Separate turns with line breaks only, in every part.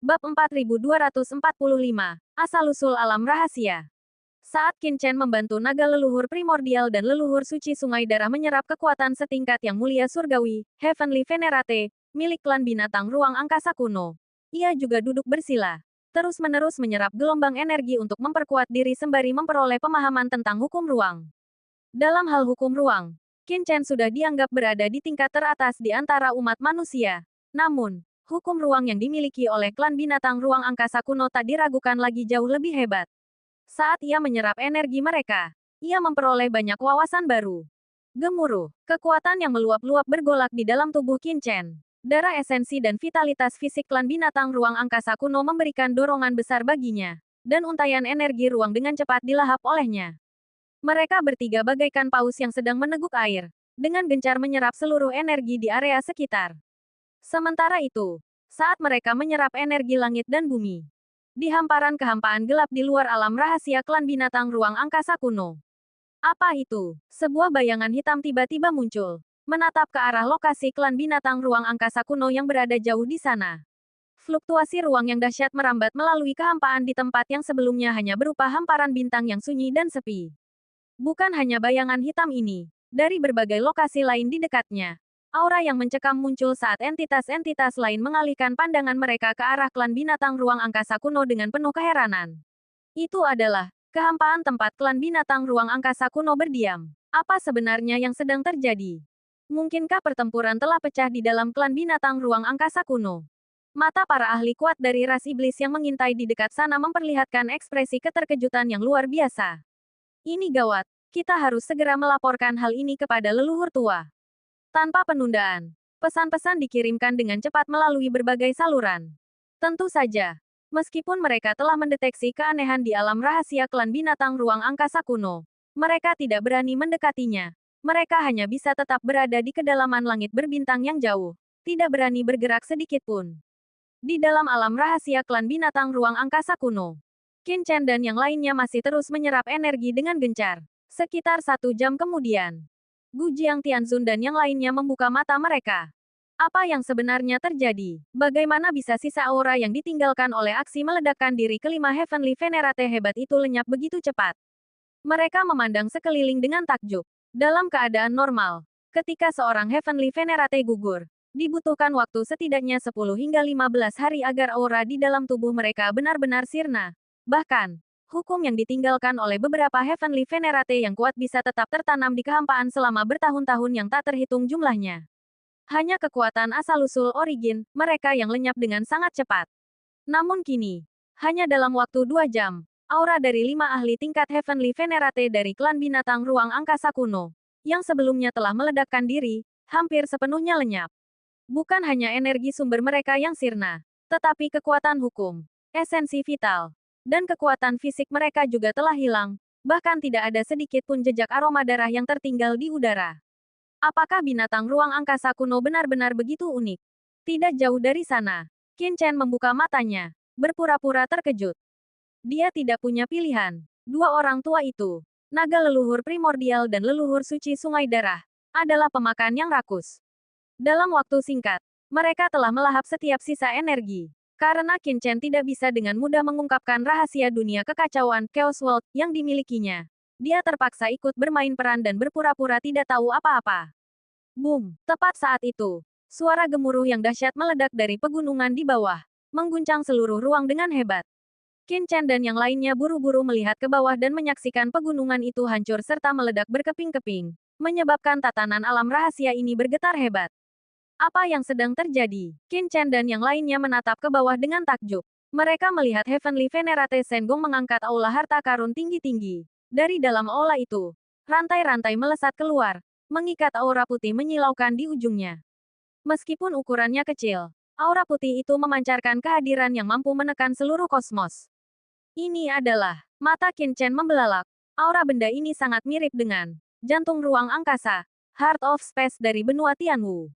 Bab 4245, Asal-usul alam rahasia. Saat Qin Chen membantu naga leluhur primordial dan leluhur suci sungai darah menyerap kekuatan setingkat yang mulia surgawi, Heavenly Venerate, milik klan binatang ruang angkasa kuno. Ia juga duduk bersila, terus-menerus menyerap gelombang energi untuk memperkuat diri sembari memperoleh pemahaman tentang hukum ruang. Dalam hal hukum ruang, Qin Chen sudah dianggap berada di tingkat teratas di antara umat manusia. Namun, hukum ruang yang dimiliki oleh klan binatang ruang angkasa kuno tak diragukan lagi jauh lebih hebat. Saat ia menyerap energi mereka, ia memperoleh banyak wawasan baru. Gemuruh, kekuatan yang meluap-luap bergolak di dalam tubuh Qin Chen. Darah esensi dan vitalitas fisik klan binatang ruang angkasa kuno memberikan dorongan besar baginya, dan untaian energi ruang dengan cepat dilahap olehnya. Mereka bertiga bagaikan paus yang sedang meneguk air, dengan gencar menyerap seluruh energi di area sekitar. Sementara itu, saat mereka menyerap energi langit dan bumi, di hamparan kehampaan gelap di luar alam rahasia klan binatang ruang angkasa kuno. Apa itu? Sebuah bayangan hitam tiba-tiba muncul, menatap ke arah lokasi klan binatang ruang angkasa kuno yang berada jauh di sana. Fluktuasi ruang yang dahsyat merambat melalui kehampaan di tempat yang sebelumnya hanya berupa hamparan bintang yang sunyi dan sepi. Bukan hanya bayangan hitam ini, dari berbagai lokasi lain di dekatnya, aura yang mencekam muncul saat entitas-entitas lain mengalihkan pandangan mereka ke arah klan binatang ruang angkasa kuno dengan penuh keheranan. Itu adalah kehampaan tempat klan binatang ruang angkasa kuno berdiam. Apa sebenarnya yang sedang terjadi? Mungkinkah pertempuran telah pecah di dalam klan binatang ruang angkasa kuno? Mata para ahli kuat dari ras iblis yang mengintai di dekat sana memperlihatkan ekspresi keterkejutan yang luar biasa. Ini gawat, kita harus segera melaporkan hal ini kepada leluhur tua. Tanpa penundaan, pesan-pesan dikirimkan dengan cepat melalui berbagai saluran. Tentu saja, meskipun mereka telah mendeteksi keanehan di alam rahasia klan binatang ruang angkasa kuno, mereka tidak berani mendekatinya. Mereka hanya bisa tetap berada di kedalaman langit berbintang yang jauh, tidak berani bergerak sedikit pun. Di dalam alam rahasia klan binatang ruang angkasa kuno, Qin Chen dan yang lainnya masih terus menyerap energi dengan gencar. Sekitar 1 jam kemudian, Gu Jiang Tianzun dan yang lainnya membuka mata mereka. Apa yang sebenarnya terjadi? Bagaimana bisa sisa aura yang ditinggalkan oleh aksi meledakkan diri kelima Heavenly Venerate hebat itu lenyap begitu cepat? Mereka memandang sekeliling dengan takjub. Dalam keadaan normal, ketika seorang Heavenly Venerate gugur, dibutuhkan waktu setidaknya 10 hingga 15 hari agar aura di dalam tubuh mereka benar-benar sirna. Bahkan, hukum yang ditinggalkan oleh beberapa Heavenly Venerate yang kuat bisa tetap tertanam di kehampaan selama bertahun-tahun yang tak terhitung jumlahnya. Hanya kekuatan asal-usul origin, mereka yang lenyap dengan sangat cepat. Namun kini, hanya dalam waktu 2 jam, aura dari 5 ahli tingkat Heavenly Venerate dari klan binatang ruang angkasa kuno, yang sebelumnya telah meledakkan diri, hampir sepenuhnya lenyap. Bukan hanya energi sumber mereka yang sirna, tetapi kekuatan hukum, esensi vital, dan kekuatan fisik mereka juga telah hilang, bahkan tidak ada sedikit pun jejak aroma darah yang tertinggal di udara. Apakah binatang ruang angkasa kuno benar-benar begitu unik? Tidak jauh dari sana, Qin Chen membuka matanya, berpura-pura terkejut. Dia tidak punya pilihan. 2 orang tua itu, naga leluhur primordial dan leluhur suci sungai darah, adalah pemakan yang rakus. Dalam waktu singkat, mereka telah melahap setiap sisa energi. Karena Qin Chen tidak bisa dengan mudah mengungkapkan rahasia dunia kekacauan Chaos World yang dimilikinya, dia terpaksa ikut bermain peran dan berpura-pura tidak tahu apa-apa. Boom! Tepat saat itu, suara gemuruh yang dahsyat meledak dari pegunungan di bawah, mengguncang seluruh ruang dengan hebat. Qin Chen dan yang lainnya buru-buru melihat ke bawah dan menyaksikan pegunungan itu hancur serta meledak berkeping-keping, menyebabkan tatanan alam rahasia ini bergetar hebat. Apa yang sedang terjadi? Qin Chen dan yang lainnya menatap ke bawah dengan takjub. Mereka melihat Heavenly Venerate Senggong mengangkat aula harta karun tinggi-tinggi. Dari dalam aula itu, rantai-rantai melesat keluar, mengikat aura putih menyilaukan di ujungnya. Meskipun ukurannya kecil, aura putih itu memancarkan kehadiran yang mampu menekan seluruh kosmos. Ini adalah mata Qin Chen membelalak. Aura benda ini sangat mirip dengan jantung ruang angkasa, Heart of Space dari benua Tianwu.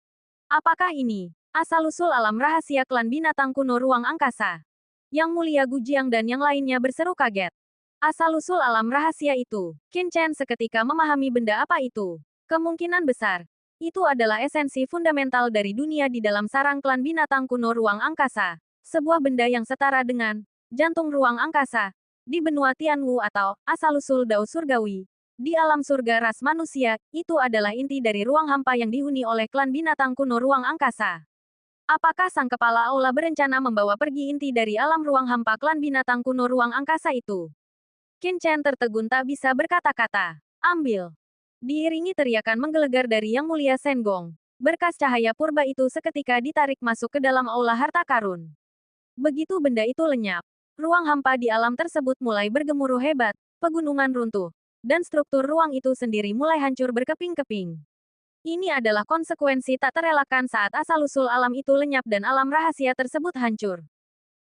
Apakah ini asal-usul alam rahasia klan binatang kuno ruang angkasa? Yang Mulia Gu Jiang dan yang lainnya berseru kaget. Asal-usul alam rahasia itu, Qin Chen seketika memahami benda apa itu. Kemungkinan besar, itu adalah esensi fundamental dari dunia di dalam sarang klan binatang kuno ruang angkasa. Sebuah benda yang setara dengan jantung ruang angkasa di benua Tianwu atau asal-usul Dao Surgawi. Di alam surga ras manusia, itu adalah inti dari ruang hampa yang dihuni oleh klan binatang kuno ruang angkasa. Apakah sang kepala aula berencana membawa pergi inti dari alam ruang hampa klan binatang kuno ruang angkasa itu? Qin Chen tertegun tak bisa berkata-kata. Ambil. Diiringi teriakan menggelegar dari Yang Mulia Senggong. Berkas cahaya purba itu seketika ditarik masuk ke dalam aula harta karun. Begitu benda itu lenyap, ruang hampa di alam tersebut mulai bergemuruh hebat, pegunungan runtuh, dan struktur ruang itu sendiri mulai hancur berkeping-keping. Ini adalah konsekuensi tak terelakkan saat asal-usul alam itu lenyap dan alam rahasia tersebut hancur.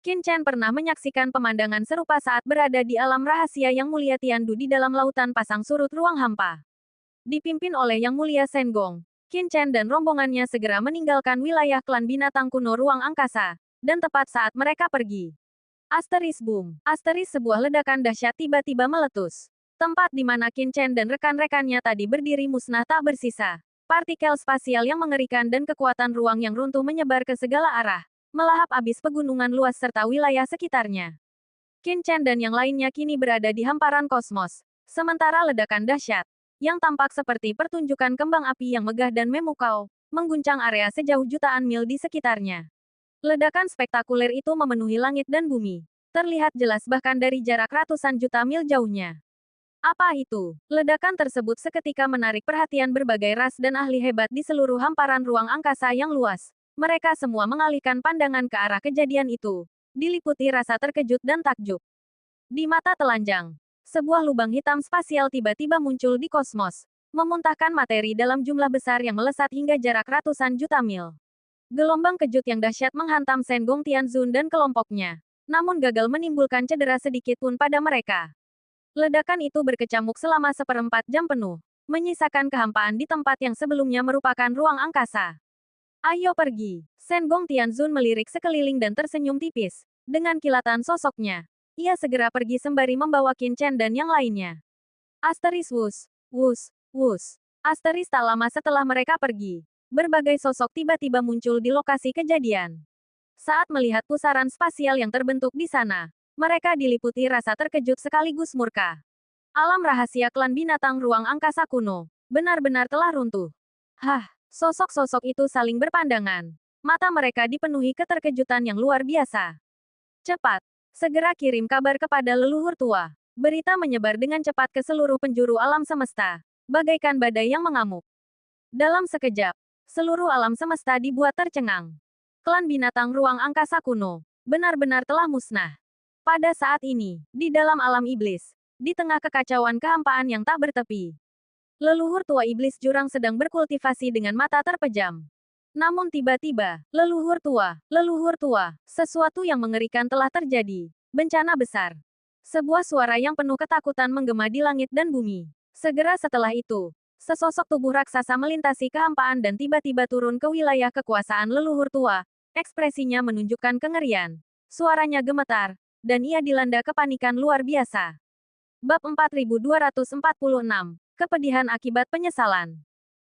Qin Chen pernah menyaksikan pemandangan serupa saat berada di alam rahasia Yang Mulia Tiandu di dalam lautan pasang surut ruang hampa. Dipimpin oleh Yang Mulia Senggong, Qin Chen dan rombongannya segera meninggalkan wilayah klan binatang kuno ruang angkasa, dan tepat saat mereka pergi. Asteris boom. Asteris sebuah ledakan dahsyat tiba-tiba meletus. Tempat di mana Qin Chen dan rekan-rekannya tadi berdiri musnah tak bersisa. Partikel spasial yang mengerikan dan kekuatan ruang yang runtuh menyebar ke segala arah, melahap abis pegunungan luas serta wilayah sekitarnya. Qin Chen dan yang lainnya kini berada di hamparan kosmos. Sementara ledakan dahsyat, yang tampak seperti pertunjukan kembang api yang megah dan memukau, mengguncang area sejauh jutaan mil di sekitarnya. Ledakan spektakuler itu memenuhi langit dan bumi. Terlihat jelas bahkan dari jarak ratusan juta mil jauhnya. Apa itu? Ledakan tersebut seketika menarik perhatian berbagai ras dan ahli hebat di seluruh hamparan ruang angkasa yang luas. Mereka semua mengalihkan pandangan ke arah kejadian itu, diliputi rasa terkejut dan takjub. Di mata telanjang, sebuah lubang hitam spasial tiba-tiba muncul di kosmos, memuntahkan materi dalam jumlah besar yang melesat hingga jarak ratusan juta mil. Gelombang kejut yang dahsyat menghantam Senggong Tianzun dan kelompoknya, namun gagal menimbulkan cedera sedikit pun pada mereka. Ledakan itu berkecamuk selama 1/4 jam penuh, menyisakan kehampaan di tempat yang sebelumnya merupakan ruang angkasa. Ayo pergi. Senggong Tianzun melirik sekeliling dan tersenyum tipis. Dengan kilatan sosoknya, ia segera pergi sembari membawa Qin Chen dan yang lainnya. Asteris wus, wus, wus. Asteris tak lama setelah mereka pergi, berbagai sosok tiba-tiba muncul di lokasi kejadian. Saat melihat pusaran spasial yang terbentuk di sana, mereka diliputi rasa terkejut sekaligus murka. Alam rahasia klan binatang ruang angkasa kuno benar-benar telah runtuh. Hah! Sosok-sosok itu saling berpandangan. Mata mereka dipenuhi keterkejutan yang luar biasa. Cepat, segera kirim kabar kepada leluhur tua. Berita menyebar dengan cepat ke seluruh penjuru alam semesta, bagaikan badai yang mengamuk. Dalam sekejap, seluruh alam semesta dibuat tercengang. Klan binatang ruang angkasa kuno benar-benar telah musnah. Pada saat ini, di dalam alam iblis, di tengah kekacauan kehampaan yang tak bertepi, leluhur tua iblis jurang sedang berkultivasi dengan mata terpejam. Namun tiba-tiba, leluhur tua, sesuatu yang mengerikan telah terjadi. Bencana besar. Sebuah suara yang penuh ketakutan menggema di langit dan bumi. Segera setelah itu, sesosok tubuh raksasa melintasi kehampaan dan tiba-tiba turun ke wilayah kekuasaan leluhur tua. Ekspresinya menunjukkan kengerian. Suaranya gemetar, dan ia dilanda kepanikan luar biasa. Bab 4246. Kepedihan akibat penyesalan.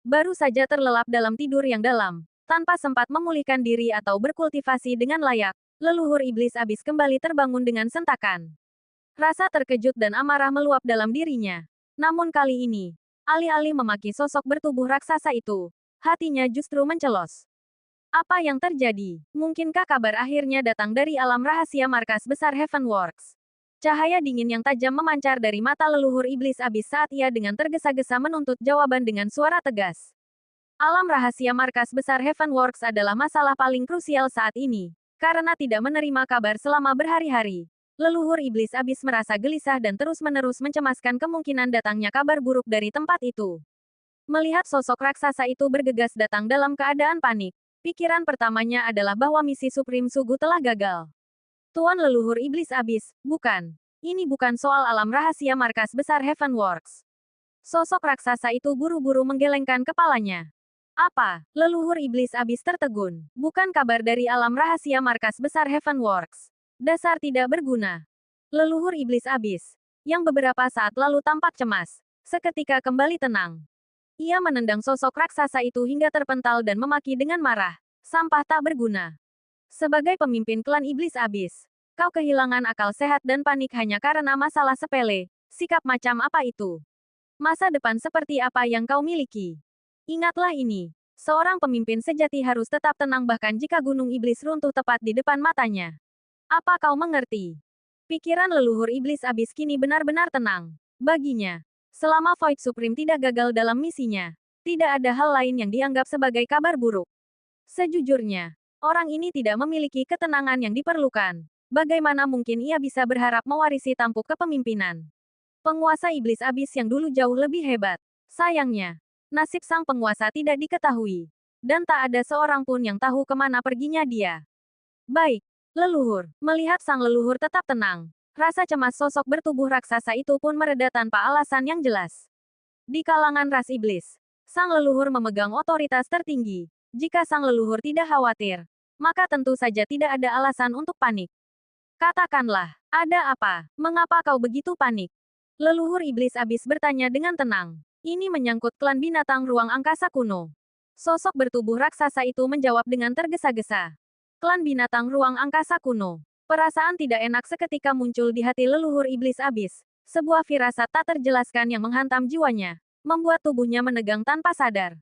Baru saja terlelap dalam tidur yang dalam, tanpa sempat memulihkan diri atau berkultivasi dengan layak, leluhur iblis abis kembali terbangun dengan sentakan. Rasa terkejut dan amarah meluap dalam dirinya. Namun kali ini, alih-alih memaki sosok bertubuh raksasa itu, hatinya justru mencelos. Apa yang terjadi? Mungkinkah kabar akhirnya datang dari alam rahasia markas besar Heavenworks? Cahaya dingin yang tajam memancar dari mata leluhur iblis abis saat ia dengan tergesa-gesa menuntut jawaban dengan suara tegas. Alam rahasia markas besar Heavenworks adalah masalah paling krusial saat ini, karena tidak menerima kabar selama berhari-hari. Leluhur iblis abis merasa gelisah dan terus-menerus mencemaskan kemungkinan datangnya kabar buruk dari tempat itu. Melihat sosok raksasa itu bergegas datang dalam keadaan panik, pikiran pertamanya adalah bahwa misi Supreme Sugu telah gagal. Tuan leluhur iblis abis, bukan. Ini bukan soal alam rahasia markas besar Heavenworks. Sosok raksasa itu buru-buru menggelengkan kepalanya. Apa? Leluhur iblis abis tertegun. Bukan kabar dari alam rahasia markas besar Heavenworks. Dasar tidak berguna. Leluhur iblis abis, yang beberapa saat lalu tampak cemas, seketika kembali tenang. Ia menendang sosok raksasa itu hingga terpental dan memaki dengan marah. Sampah tak berguna. Sebagai pemimpin klan iblis abis, kau kehilangan akal sehat dan panik hanya karena masalah sepele. Sikap macam apa itu? Masa depan seperti apa yang kau miliki? Ingatlah ini. Seorang pemimpin sejati harus tetap tenang bahkan jika gunung iblis runtuh tepat di depan matanya. Apa kau mengerti? Pikiran leluhur iblis abis kini benar-benar tenang. Baginya, selama Void Supreme tidak gagal dalam misinya, tidak ada hal lain yang dianggap sebagai kabar buruk. Sejujurnya, orang ini tidak memiliki ketenangan yang diperlukan. Bagaimana mungkin ia bisa berharap mewarisi tampuk kepemimpinan? Penguasa iblis abis yang dulu jauh lebih hebat. Sayangnya, nasib sang penguasa tidak diketahui. Dan tak ada seorang pun yang tahu kemana perginya dia. Baik, leluhur. Melihat sang leluhur tetap tenang, rasa cemas sosok bertubuh raksasa itu pun mereda tanpa alasan yang jelas. Di kalangan ras iblis, sang leluhur memegang otoritas tertinggi. Jika sang leluhur tidak khawatir, maka tentu saja tidak ada alasan untuk panik. Katakanlah, ada apa? Mengapa kau begitu panik? Leluhur iblis abis bertanya dengan tenang. Ini menyangkut klan binatang ruang angkasa kuno. Sosok bertubuh raksasa itu menjawab dengan tergesa-gesa. Klan binatang ruang angkasa kuno. Perasaan tidak enak seketika muncul di hati leluhur iblis abis. Sebuah firasat tak terjelaskan yang menghantam jiwanya, membuat tubuhnya menegang tanpa sadar.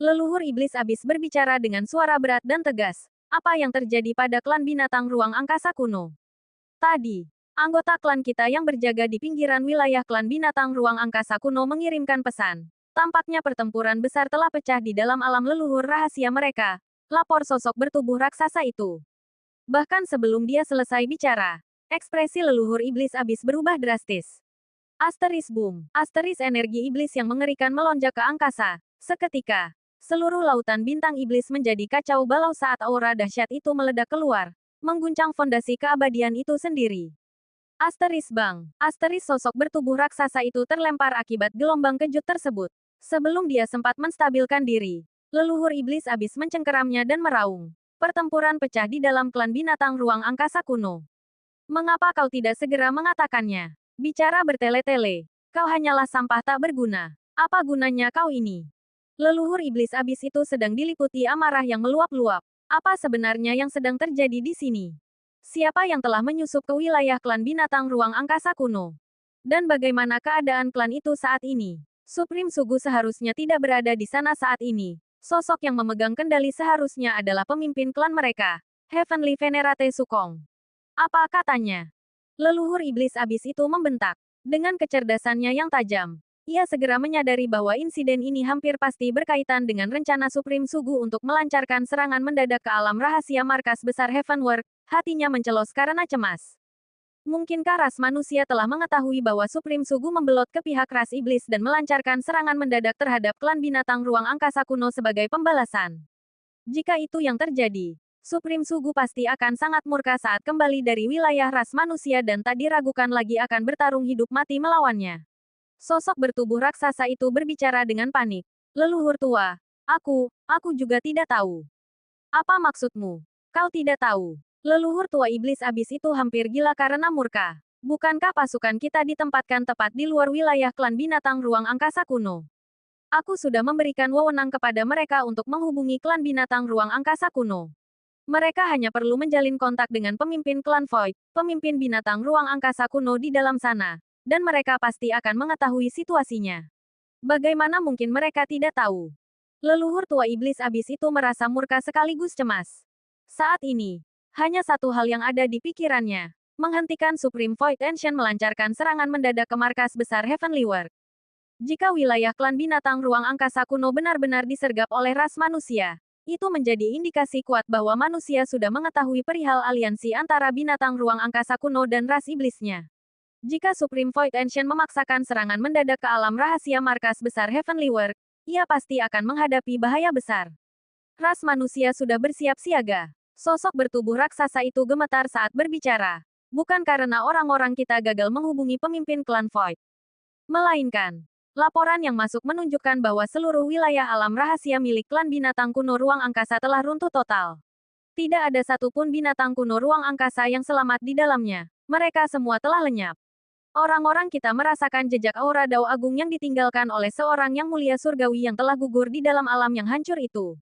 Leluhur iblis abis berbicara dengan suara berat dan tegas. Apa yang terjadi pada klan binatang ruang angkasa kuno? Tadi, anggota klan kita yang berjaga di pinggiran wilayah klan binatang ruang angkasa kuno mengirimkan pesan. Tampaknya pertempuran besar telah pecah di dalam alam leluhur rahasia mereka, lapor sosok bertubuh raksasa itu. Bahkan sebelum dia selesai bicara, ekspresi leluhur iblis abis berubah drastis. Asteris boom, asteris energi iblis yang mengerikan melonjak ke angkasa. Seketika, seluruh lautan bintang iblis menjadi kacau balau saat aura dahsyat itu meledak keluar, mengguncang fondasi keabadian itu sendiri. Asteris bang, asteris sosok bertubuh raksasa itu terlempar akibat gelombang kejut tersebut. Sebelum dia sempat menstabilkan diri, leluhur iblis abis mencengkeramnya dan meraung. Pertempuran pecah di dalam klan binatang ruang angkasa kuno. Mengapa kau tidak segera mengatakannya? Bicara bertele-tele. Kau hanyalah sampah tak berguna. Apa gunanya kau ini? Leluhur iblis abis itu sedang diliputi amarah yang meluap-luap. Apa sebenarnya yang sedang terjadi di sini? Siapa yang telah menyusup ke wilayah klan binatang ruang angkasa kuno? Dan bagaimana keadaan klan itu saat ini? Supreme Sugu seharusnya tidak berada di sana saat ini. Sosok yang memegang kendali seharusnya adalah pemimpin klan mereka, Heavenly Venerate Sukong. Apa katanya? Leluhur iblis abis itu membentak. Dengan kecerdasannya yang tajam, ia segera menyadari bahwa insiden ini hampir pasti berkaitan dengan rencana Supreme Sugu untuk melancarkan serangan mendadak ke alam rahasia markas besar Heavenward. Hatinya mencelos karena cemas. Mungkinkah ras manusia telah mengetahui bahwa Supreme Sugu membelot ke pihak ras iblis dan melancarkan serangan mendadak terhadap klan binatang ruang angkasa kuno sebagai pembalasan? Jika itu yang terjadi, Supreme Sugu pasti akan sangat murka saat kembali dari wilayah ras manusia dan tak diragukan lagi akan bertarung hidup mati melawannya. Sosok bertubuh raksasa itu berbicara dengan panik. Leluhur tua, aku juga tidak tahu. Apa maksudmu? Kau tidak tahu? Leluhur tua iblis abis itu hampir gila karena murka. Bukankah pasukan kita ditempatkan tepat di luar wilayah klan binatang ruang angkasa kuno? Aku sudah memberikan wewenang kepada mereka untuk menghubungi klan binatang ruang angkasa kuno. Mereka hanya perlu menjalin kontak dengan pemimpin klan Void, pemimpin binatang ruang angkasa kuno di dalam sana, dan mereka pasti akan mengetahui situasinya. Bagaimana mungkin mereka tidak tahu? Leluhur tua iblis abis itu merasa murka sekaligus cemas. Saat ini, hanya satu hal yang ada di pikirannya, menghentikan Supreme Void Ancient melancarkan serangan mendadak ke markas besar Heavenly World. Jika wilayah klan binatang ruang angkasa kuno benar-benar disergap oleh ras manusia, itu menjadi indikasi kuat bahwa manusia sudah mengetahui perihal aliansi antara binatang ruang angkasa kuno dan ras iblisnya. Jika Supreme Void Ancient memaksakan serangan mendadak ke alam rahasia markas besar Heavenly World, ia pasti akan menghadapi bahaya besar. Ras manusia sudah bersiap siaga. Sosok bertubuh raksasa itu gemetar saat berbicara. Bukan karena orang-orang kita gagal menghubungi pemimpin klan Void. Melainkan, laporan yang masuk menunjukkan bahwa seluruh wilayah alam rahasia milik klan binatang kuno ruang angkasa telah runtuh total. Tidak ada satupun binatang kuno ruang angkasa yang selamat di dalamnya. Mereka semua telah lenyap. Orang-orang kita merasakan jejak aura Dao Agung yang ditinggalkan oleh seorang yang mulia surgawi yang telah gugur di dalam alam yang hancur itu.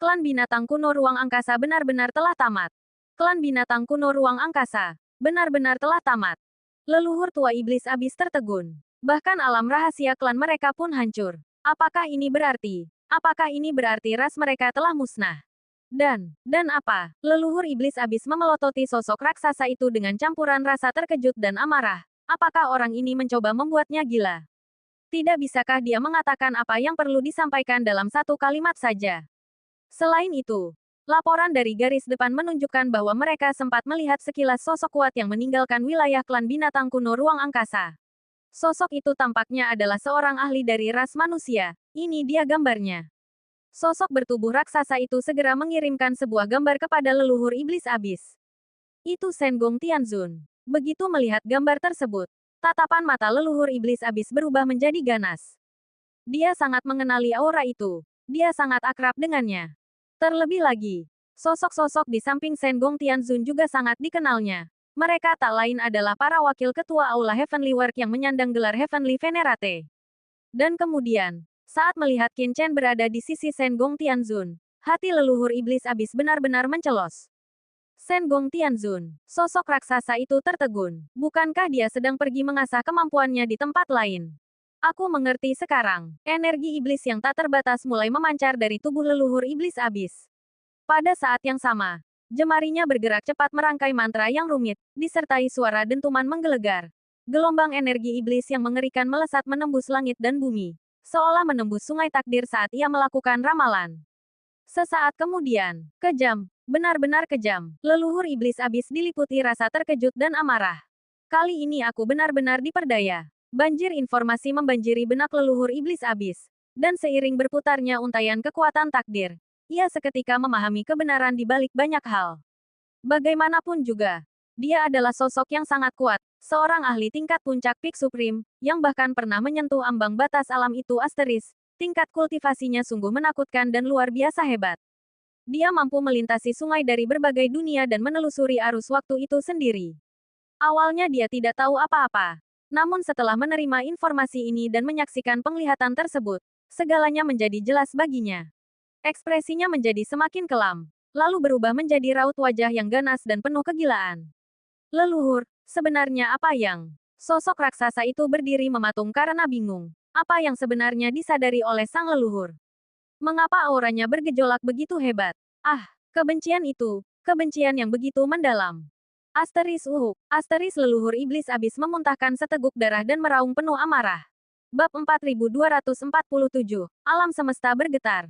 Klan binatang kuno ruang angkasa benar-benar telah tamat. Klan binatang kuno ruang angkasa benar-benar telah tamat. Leluhur tua iblis abis tertegun. Bahkan alam rahasia klan mereka pun hancur. Apakah ini berarti? Apakah ini berarti ras mereka telah musnah? Dan apa? Leluhur iblis abis memelototi sosok raksasa itu dengan campuran rasa terkejut dan amarah. Apakah orang ini mencoba membuatnya gila? Tidak bisakah dia mengatakan apa yang perlu disampaikan dalam satu kalimat saja? Selain itu, laporan dari garis depan menunjukkan bahwa mereka sempat melihat sekilas sosok kuat yang meninggalkan wilayah klan binatang kuno ruang angkasa. Sosok itu tampaknya adalah seorang ahli dari ras manusia. Ini dia gambarnya. Sosok bertubuh raksasa itu segera mengirimkan sebuah gambar kepada leluhur iblis abis. Itu Sengong Tianzun. Begitu melihat gambar tersebut, tatapan mata leluhur iblis abis berubah menjadi ganas. Dia sangat mengenali aura itu. Dia sangat akrab dengannya. Terlebih lagi, sosok-sosok di samping Sengong Tianzun juga sangat dikenalnya. Mereka tak lain adalah para wakil ketua Aula Heavenly Work yang menyandang gelar Heavenly Venerate. Dan kemudian, saat melihat Qin Chen berada di sisi Sengong Tianzun, hati leluhur iblis abis benar-benar mencelos. Sengong Tianzun, sosok raksasa itu tertegun. Bukankah dia sedang pergi mengasah kemampuannya di tempat lain? Aku mengerti sekarang. Energi iblis yang tak terbatas mulai memancar dari tubuh leluhur iblis abis. Pada saat yang sama, jemarinya bergerak cepat merangkai mantra yang rumit, disertai suara dentuman menggelegar. Gelombang energi iblis yang mengerikan melesat menembus langit dan bumi, seolah menembus sungai takdir saat ia melakukan ramalan. Sesaat kemudian, kejam, benar-benar kejam, leluhur iblis abis diliputi rasa terkejut dan amarah. Kali ini aku benar-benar diperdaya. Banjir informasi membanjiri benak leluhur iblis abis. Dan seiring berputarnya untaian kekuatan takdir, ia seketika memahami kebenaran di balik banyak hal. Bagaimanapun juga, dia adalah sosok yang sangat kuat, seorang ahli tingkat puncak Peak Supreme, yang bahkan pernah menyentuh ambang batas alam itu asteris. Tingkat kultivasinya sungguh menakutkan dan luar biasa hebat. Dia mampu melintasi sungai dari berbagai dunia dan menelusuri arus waktu itu sendiri. Awalnya dia tidak tahu apa-apa. Namun setelah menerima informasi ini dan menyaksikan penglihatan tersebut, segalanya menjadi jelas baginya. Ekspresinya menjadi semakin kelam, lalu berubah menjadi raut wajah yang ganas dan penuh kegilaan. Leluhur, sebenarnya apa yang? Sosok raksasa itu berdiri mematung karena bingung. Apa yang sebenarnya disadari oleh sang leluhur? Mengapa auranya bergejolak begitu hebat? Ah, kebencian itu, kebencian yang begitu mendalam. Asteris leluhur iblis abis memuntahkan seteguk darah dan meraung penuh amarah. Bab 4247, alam semesta bergetar.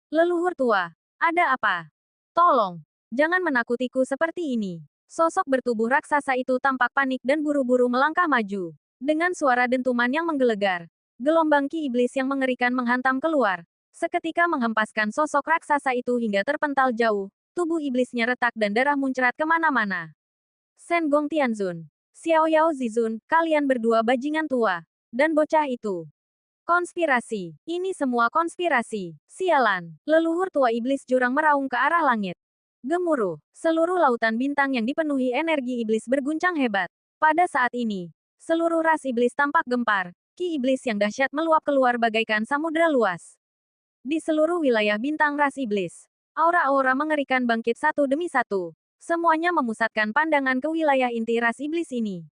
Leluhur tua, ada apa? Tolong, jangan menakutiku seperti ini. Sosok bertubuh raksasa itu tampak panik dan buru-buru melangkah maju. Dengan suara dentuman yang menggelegar, gelombang ki iblis yang mengerikan menghantam keluar. Seketika menghempaskan sosok raksasa itu hingga terpental jauh. Tubuh iblisnya retak dan darah muncrat kemana-mana. Sengong Tianzun, Xiao Yao Zizun, kalian berdua bajingan tua. Dan bocah itu. Konspirasi. Ini semua konspirasi. Sialan. Leluhur tua iblis jurang meraung ke arah langit. Gemuruh. Seluruh lautan bintang yang dipenuhi energi iblis berguncang hebat. Pada saat ini, seluruh ras iblis tampak gempar. Ki iblis yang dahsyat meluap keluar bagaikan samudera luas. Di seluruh wilayah bintang ras iblis, aura-aura mengerikan bangkit satu demi satu. Semuanya memusatkan pandangan ke wilayah inti ras iblis ini.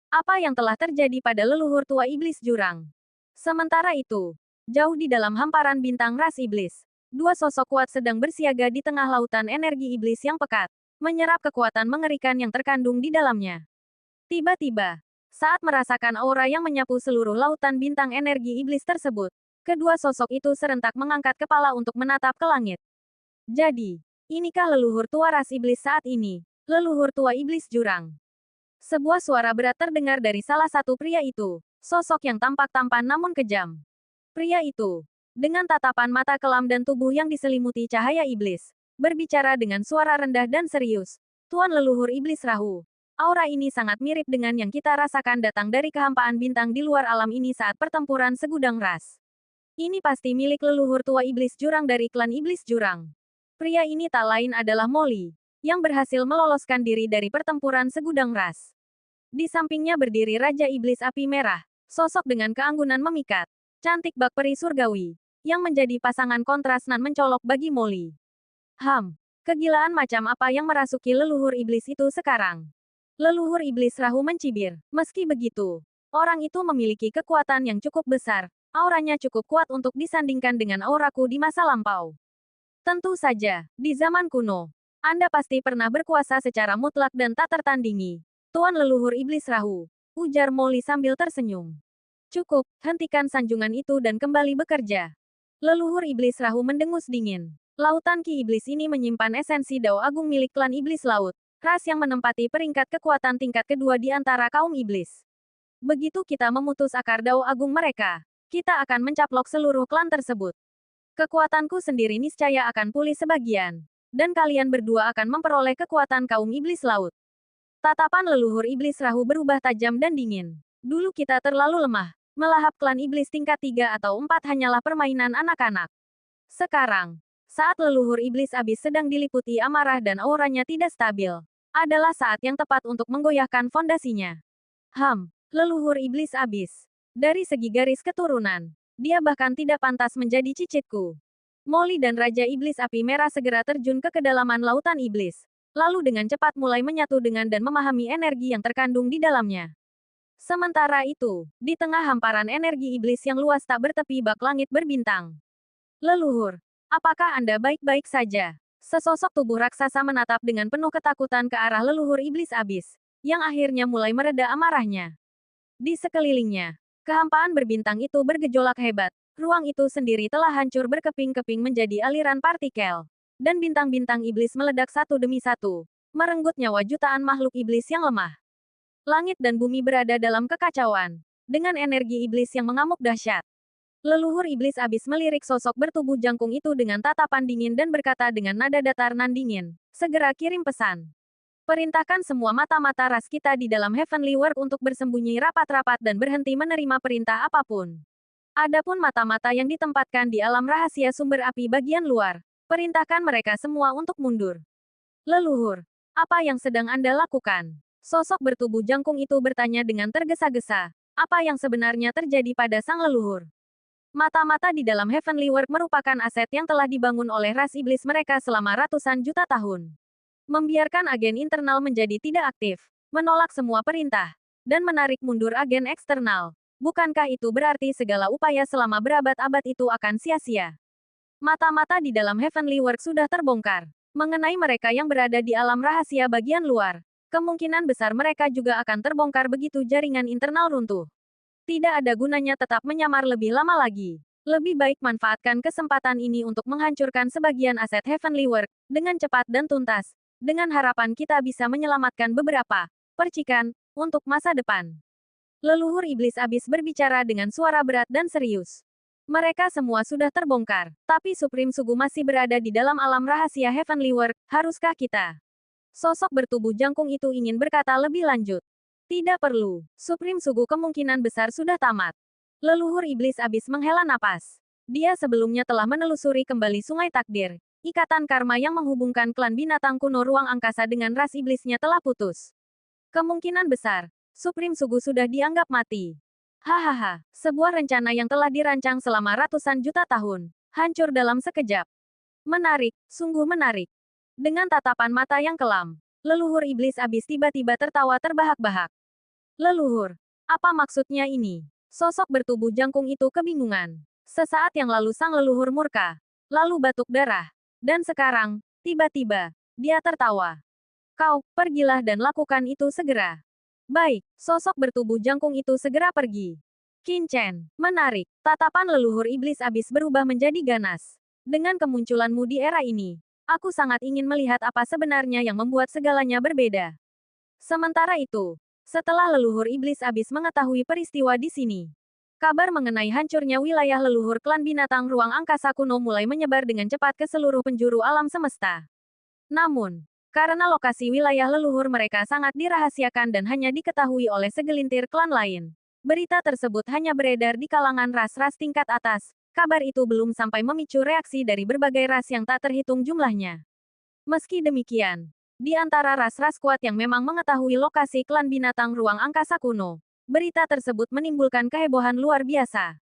Apa yang telah terjadi pada leluhur tua iblis jurang? Sementara itu, jauh di dalam hamparan bintang ras iblis, dua sosok kuat sedang bersiaga di tengah lautan energi iblis yang pekat, menyerap kekuatan mengerikan yang terkandung di dalamnya. Tiba-tiba, saat merasakan aura yang menyapu seluruh lautan bintang energi iblis tersebut, kedua sosok itu serentak mengangkat kepala untuk menatap ke langit. Jadi, inikah leluhur tua ras iblis saat ini? Leluhur tua iblis jurang. Sebuah suara berat terdengar dari salah satu pria itu. Sosok yang tampak tampan namun kejam. Pria itu, dengan tatapan mata kelam dan tubuh yang diselimuti cahaya iblis, berbicara dengan suara rendah dan serius. Tuan leluhur iblis Rahu. Aura ini sangat mirip dengan yang kita rasakan datang dari kehampaan bintang di luar alam ini saat pertempuran segudang ras. Ini pasti milik leluhur tua iblis jurang dari klan iblis jurang. Pria ini tak lain adalah Molly, yang berhasil meloloskan diri dari pertempuran segudang ras. Di sampingnya berdiri Raja Iblis Api Merah. Sosok dengan keanggunan memikat. Cantik bak peri surgawi. Yang menjadi pasangan kontras nan mencolok bagi Molly. Kegilaan macam apa yang merasuki leluhur iblis itu sekarang? Leluhur iblis Rahu mencibir. Meski begitu, orang itu memiliki kekuatan yang cukup besar. Auranya cukup kuat untuk disandingkan dengan auraku di masa lampau. Tentu saja, di zaman kuno, Anda pasti pernah berkuasa secara mutlak dan tak tertandingi. Tuan leluhur iblis Rahu, ujar Molly sambil tersenyum. Cukup, hentikan sanjungan itu dan kembali bekerja. Leluhur iblis Rahu mendengus dingin. Lautan Ki Iblis ini menyimpan esensi Dao Agung milik klan Iblis Laut, ras yang menempati peringkat kekuatan tingkat kedua di antara kaum iblis. Begitu kita memutus akar Dao Agung mereka, kita akan mencaplok seluruh klan tersebut. Kekuatanku sendiri niscaya akan pulih sebagian, dan kalian berdua akan memperoleh kekuatan kaum Iblis Laut. Tatapan leluhur Iblis Rahu berubah tajam dan dingin. Dulu kita terlalu lemah, melahap klan Iblis tingkat 3 atau 4 hanyalah permainan anak-anak. Sekarang, saat leluhur iblis abis sedang diliputi amarah dan auranya tidak stabil, adalah saat yang tepat untuk menggoyahkan fondasinya. Leluhur iblis abis. Dari segi garis keturunan, dia bahkan tidak pantas menjadi cicitku. Molly dan Raja Iblis Api Merah segera terjun ke kedalaman lautan iblis, lalu dengan cepat mulai menyatu dengan dan memahami energi yang terkandung di dalamnya. Sementara itu, di tengah hamparan energi iblis yang luas tak bertepi bak langit berbintang. Leluhur, apakah Anda baik-baik saja? Sesosok tubuh raksasa menatap dengan penuh ketakutan ke arah leluhur iblis abis, yang akhirnya mulai mereda amarahnya. Di sekelilingnya, kehampaan berbintang itu bergejolak hebat. Ruang itu sendiri telah hancur berkeping-keping menjadi aliran partikel. Dan bintang-bintang iblis meledak satu demi satu, merenggut nyawa jutaan makhluk iblis yang lemah. Langit dan bumi berada dalam kekacauan, dengan energi iblis yang mengamuk dahsyat. Leluhur iblis abis melirik sosok bertubuh jangkung itu dengan tatapan dingin dan berkata dengan nada datar nan dingin, segera kirim pesan. Perintahkan semua mata-mata ras kita di dalam Heavenly World untuk bersembunyi rapat-rapat dan berhenti menerima perintah apapun. Adapun mata-mata yang ditempatkan di alam rahasia sumber api bagian luar, perintahkan mereka semua untuk mundur. Leluhur, apa yang sedang Anda lakukan? Sosok bertubuh jangkung itu bertanya dengan tergesa-gesa. Apa yang sebenarnya terjadi pada sang leluhur? Mata-mata di dalam Heavenly World merupakan aset yang telah dibangun oleh ras iblis mereka selama ratusan juta tahun. Membiarkan agen internal menjadi tidak aktif, menolak semua perintah, dan menarik mundur agen eksternal. Bukankah itu berarti segala upaya selama berabad-abad itu akan sia-sia? Mata-mata di dalam Heavenly World sudah terbongkar. Mengenai mereka yang berada di alam rahasia bagian luar, kemungkinan besar mereka juga akan terbongkar begitu jaringan internal runtuh. Tidak ada gunanya tetap menyamar lebih lama lagi. Lebih baik manfaatkan kesempatan ini untuk menghancurkan sebagian aset Heavenly World dengan cepat dan tuntas, dengan harapan kita bisa menyelamatkan beberapa percikan untuk masa depan. Leluhur iblis abis berbicara dengan suara berat dan serius. Mereka semua sudah terbongkar, tapi Supreme Sugu masih berada di dalam alam rahasia Heavenly World. Haruskah kita? Sosok bertubuh jangkung itu ingin berkata lebih lanjut. Tidak perlu. Supreme Sugu kemungkinan besar sudah tamat. Leluhur iblis abis menghela napas. Dia sebelumnya telah menelusuri kembali Sungai Takdir. Ikatan karma yang menghubungkan klan binatang kuno ruang angkasa dengan ras iblisnya telah putus. Kemungkinan besar, Supreme Sugu sudah dianggap mati. Hahaha, sebuah rencana yang telah dirancang selama ratusan juta tahun, hancur dalam sekejap. Menarik, sungguh menarik. Dengan tatapan mata yang kelam, leluhur iblis abis tiba-tiba tertawa terbahak-bahak. Leluhur, apa maksudnya ini? Sosok bertubuh jangkung itu kebingungan. Sesaat yang lalu sang leluhur murka, lalu batuk darah. Dan sekarang, tiba-tiba, dia tertawa. Kau, pergilah dan lakukan itu segera. Baik, sosok bertubuh jangkung itu segera pergi. Qin Chen, menarik. Tatapan leluhur iblis abis berubah menjadi ganas. Dengan kemunculanmu di era ini, aku sangat ingin melihat apa sebenarnya yang membuat segalanya berbeda. Sementara itu, setelah leluhur iblis abis mengetahui peristiwa di sini, kabar mengenai hancurnya wilayah leluhur klan binatang ruang angkasa kuno mulai menyebar dengan cepat ke seluruh penjuru alam semesta. Namun, karena lokasi wilayah leluhur mereka sangat dirahasiakan dan hanya diketahui oleh segelintir klan lain, berita tersebut hanya beredar di kalangan ras-ras tingkat atas. Kabar itu belum sampai memicu reaksi dari berbagai ras yang tak terhitung jumlahnya. Meski demikian, di antara ras-ras kuat yang memang mengetahui lokasi klan binatang ruang angkasa kuno, berita tersebut menimbulkan kehebohan luar biasa.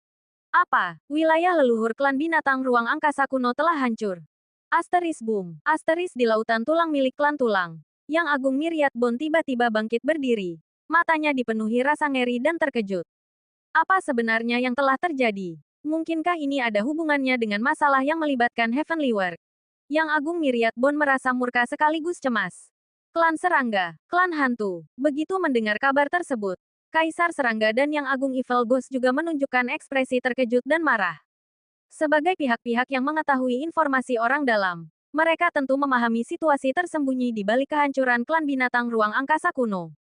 Apa? Wilayah leluhur klan binatang ruang angkasa kuno telah hancur. Asteris boom. Asteris di lautan tulang milik klan tulang. Yang Agung Myriad Bond tiba-tiba bangkit berdiri. Matanya dipenuhi rasa ngeri dan terkejut. Apa sebenarnya yang telah terjadi? Mungkinkah ini ada hubungannya dengan masalah yang melibatkan Heavenly Work? Yang Agung Myriad Bond merasa murka sekaligus cemas. Klan Serangga, klan hantu. Begitu mendengar kabar tersebut, Kaisar Serangga dan Yang Agung Evil Ghost juga menunjukkan ekspresi terkejut dan marah. Sebagai pihak-pihak yang mengetahui informasi orang dalam, mereka tentu memahami situasi tersembunyi di balik kehancuran klan binatang ruang angkasa kuno.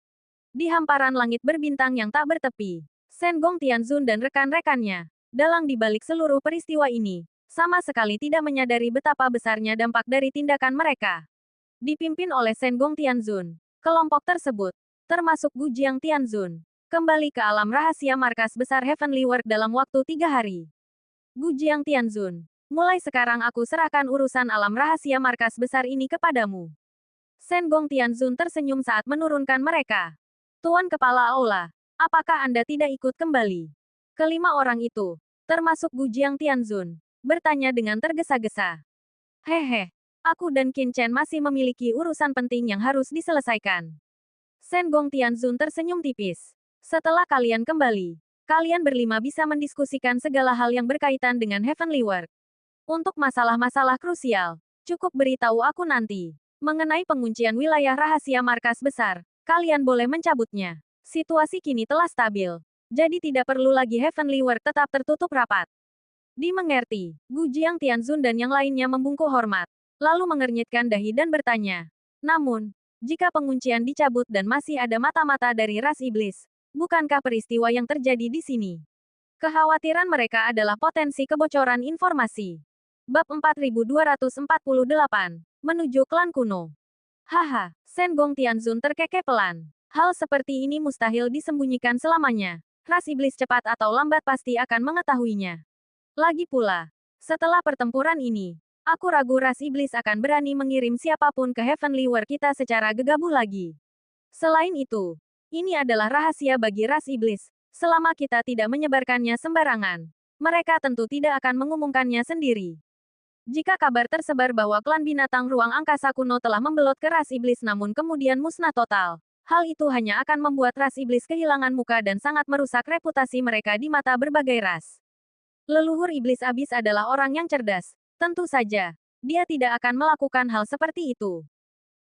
Di hamparan langit berbintang yang tak bertepi, Sengong Tianzun dan rekan-rekannya, dalang di balik seluruh peristiwa ini, sama sekali tidak menyadari betapa besarnya dampak dari tindakan mereka. Dipimpin oleh Sengong Tianzun, kelompok tersebut, termasuk Gujiang Tianzun, kembali ke alam rahasia markas besar Heavenly Work dalam waktu 3 hari. Gujiang Tianzun, mulai sekarang aku serahkan urusan alam rahasia markas besar ini kepadamu. Sengong Tianzun tersenyum saat menurunkan mereka. Tuan Kepala Aula, apakah Anda tidak ikut kembali? Kelima orang itu, termasuk Gujiang Tianzun, bertanya dengan tergesa-gesa. Hehe, aku dan Qin Chen masih memiliki urusan penting yang harus diselesaikan. Sengong Tianzun tersenyum tipis. Setelah kalian kembali, kalian berlima bisa mendiskusikan segala hal yang berkaitan dengan Heavenly Work. Untuk masalah-masalah krusial, cukup beritahu aku nanti. Mengenai penguncian wilayah rahasia markas besar, kalian boleh mencabutnya. Situasi kini telah stabil, jadi tidak perlu lagi Heavenly Work tetap tertutup rapat. Dimengerti, Gujiang Tianzun dan yang lainnya membungkuk hormat, lalu mengernyitkan dahi dan bertanya. Namun, jika penguncian dicabut dan masih ada mata-mata dari ras iblis, bukankah peristiwa yang terjadi di sini? Kekhawatiran mereka adalah potensi kebocoran informasi. Bab 4248, menuju klan kuno. Haha, Sengong Tianzun terkekeh pelan. Hal seperti ini mustahil disembunyikan selamanya. Ras iblis cepat atau lambat pasti akan mengetahuinya. Lagi pula, setelah pertempuran ini, aku ragu ras iblis akan berani mengirim siapapun ke Heavenly Work kita secara gegabah lagi. Selain itu, ini adalah rahasia bagi ras iblis. Selama kita tidak menyebarkannya sembarangan, mereka tentu tidak akan mengumumkannya sendiri. Jika kabar tersebar bahwa klan binatang ruang angkasa kuno telah membelot ke ras iblis namun kemudian musnah total, hal itu hanya akan membuat ras iblis kehilangan muka dan sangat merusak reputasi mereka di mata berbagai ras. Leluhur iblis abis adalah orang yang cerdas. Tentu saja, dia tidak akan melakukan hal seperti itu.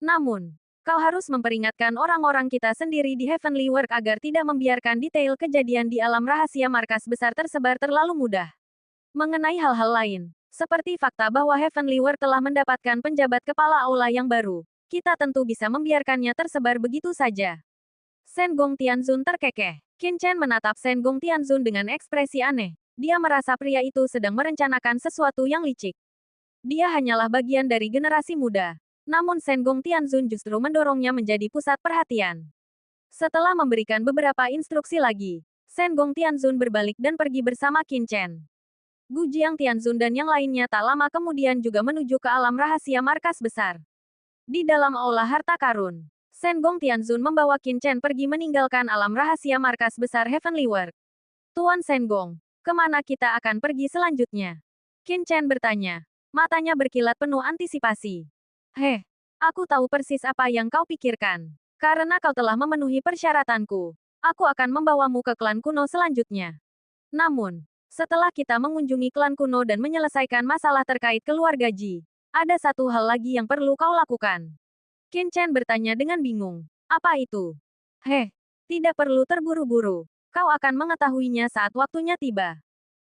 Namun, kau harus memperingatkan orang-orang kita sendiri di Heavenly Work agar tidak membiarkan detail kejadian di alam rahasia markas besar tersebar terlalu mudah. Mengenai hal-hal lain, seperti fakta bahwa Heavenly Work telah mendapatkan penjabat kepala aula yang baru, kita tentu bisa membiarkannya tersebar begitu saja. Sengong Tianzun terkekeh. Qin Chen menatap Sengong Tianzun dengan ekspresi aneh. Dia merasa pria itu sedang merencanakan sesuatu yang licik. Dia hanyalah bagian dari generasi muda. Namun Sengong Tianzun justru mendorongnya menjadi pusat perhatian. Setelah memberikan beberapa instruksi lagi, Sengong Tianzun berbalik dan pergi bersama Qin Chen. Gujiang Tianzun dan yang lainnya tak lama kemudian juga menuju ke alam rahasia markas besar. Di dalam aula harta karun, Sengong Tianzun membawa Qin Chen pergi meninggalkan alam rahasia markas besar Heavenly Work. Tuan Sengong, kemana kita akan pergi selanjutnya? Qin Chen bertanya. Matanya berkilat penuh antisipasi. Heh, aku tahu persis apa yang kau pikirkan. Karena kau telah memenuhi persyaratanku, aku akan membawamu ke klan kuno selanjutnya. Namun, setelah kita mengunjungi klan kuno dan menyelesaikan masalah terkait keluarga Ji, ada satu hal lagi yang perlu kau lakukan. Qin Chen bertanya dengan bingung. Apa itu? Heh, tidak perlu terburu-buru. Kau akan mengetahuinya saat waktunya tiba.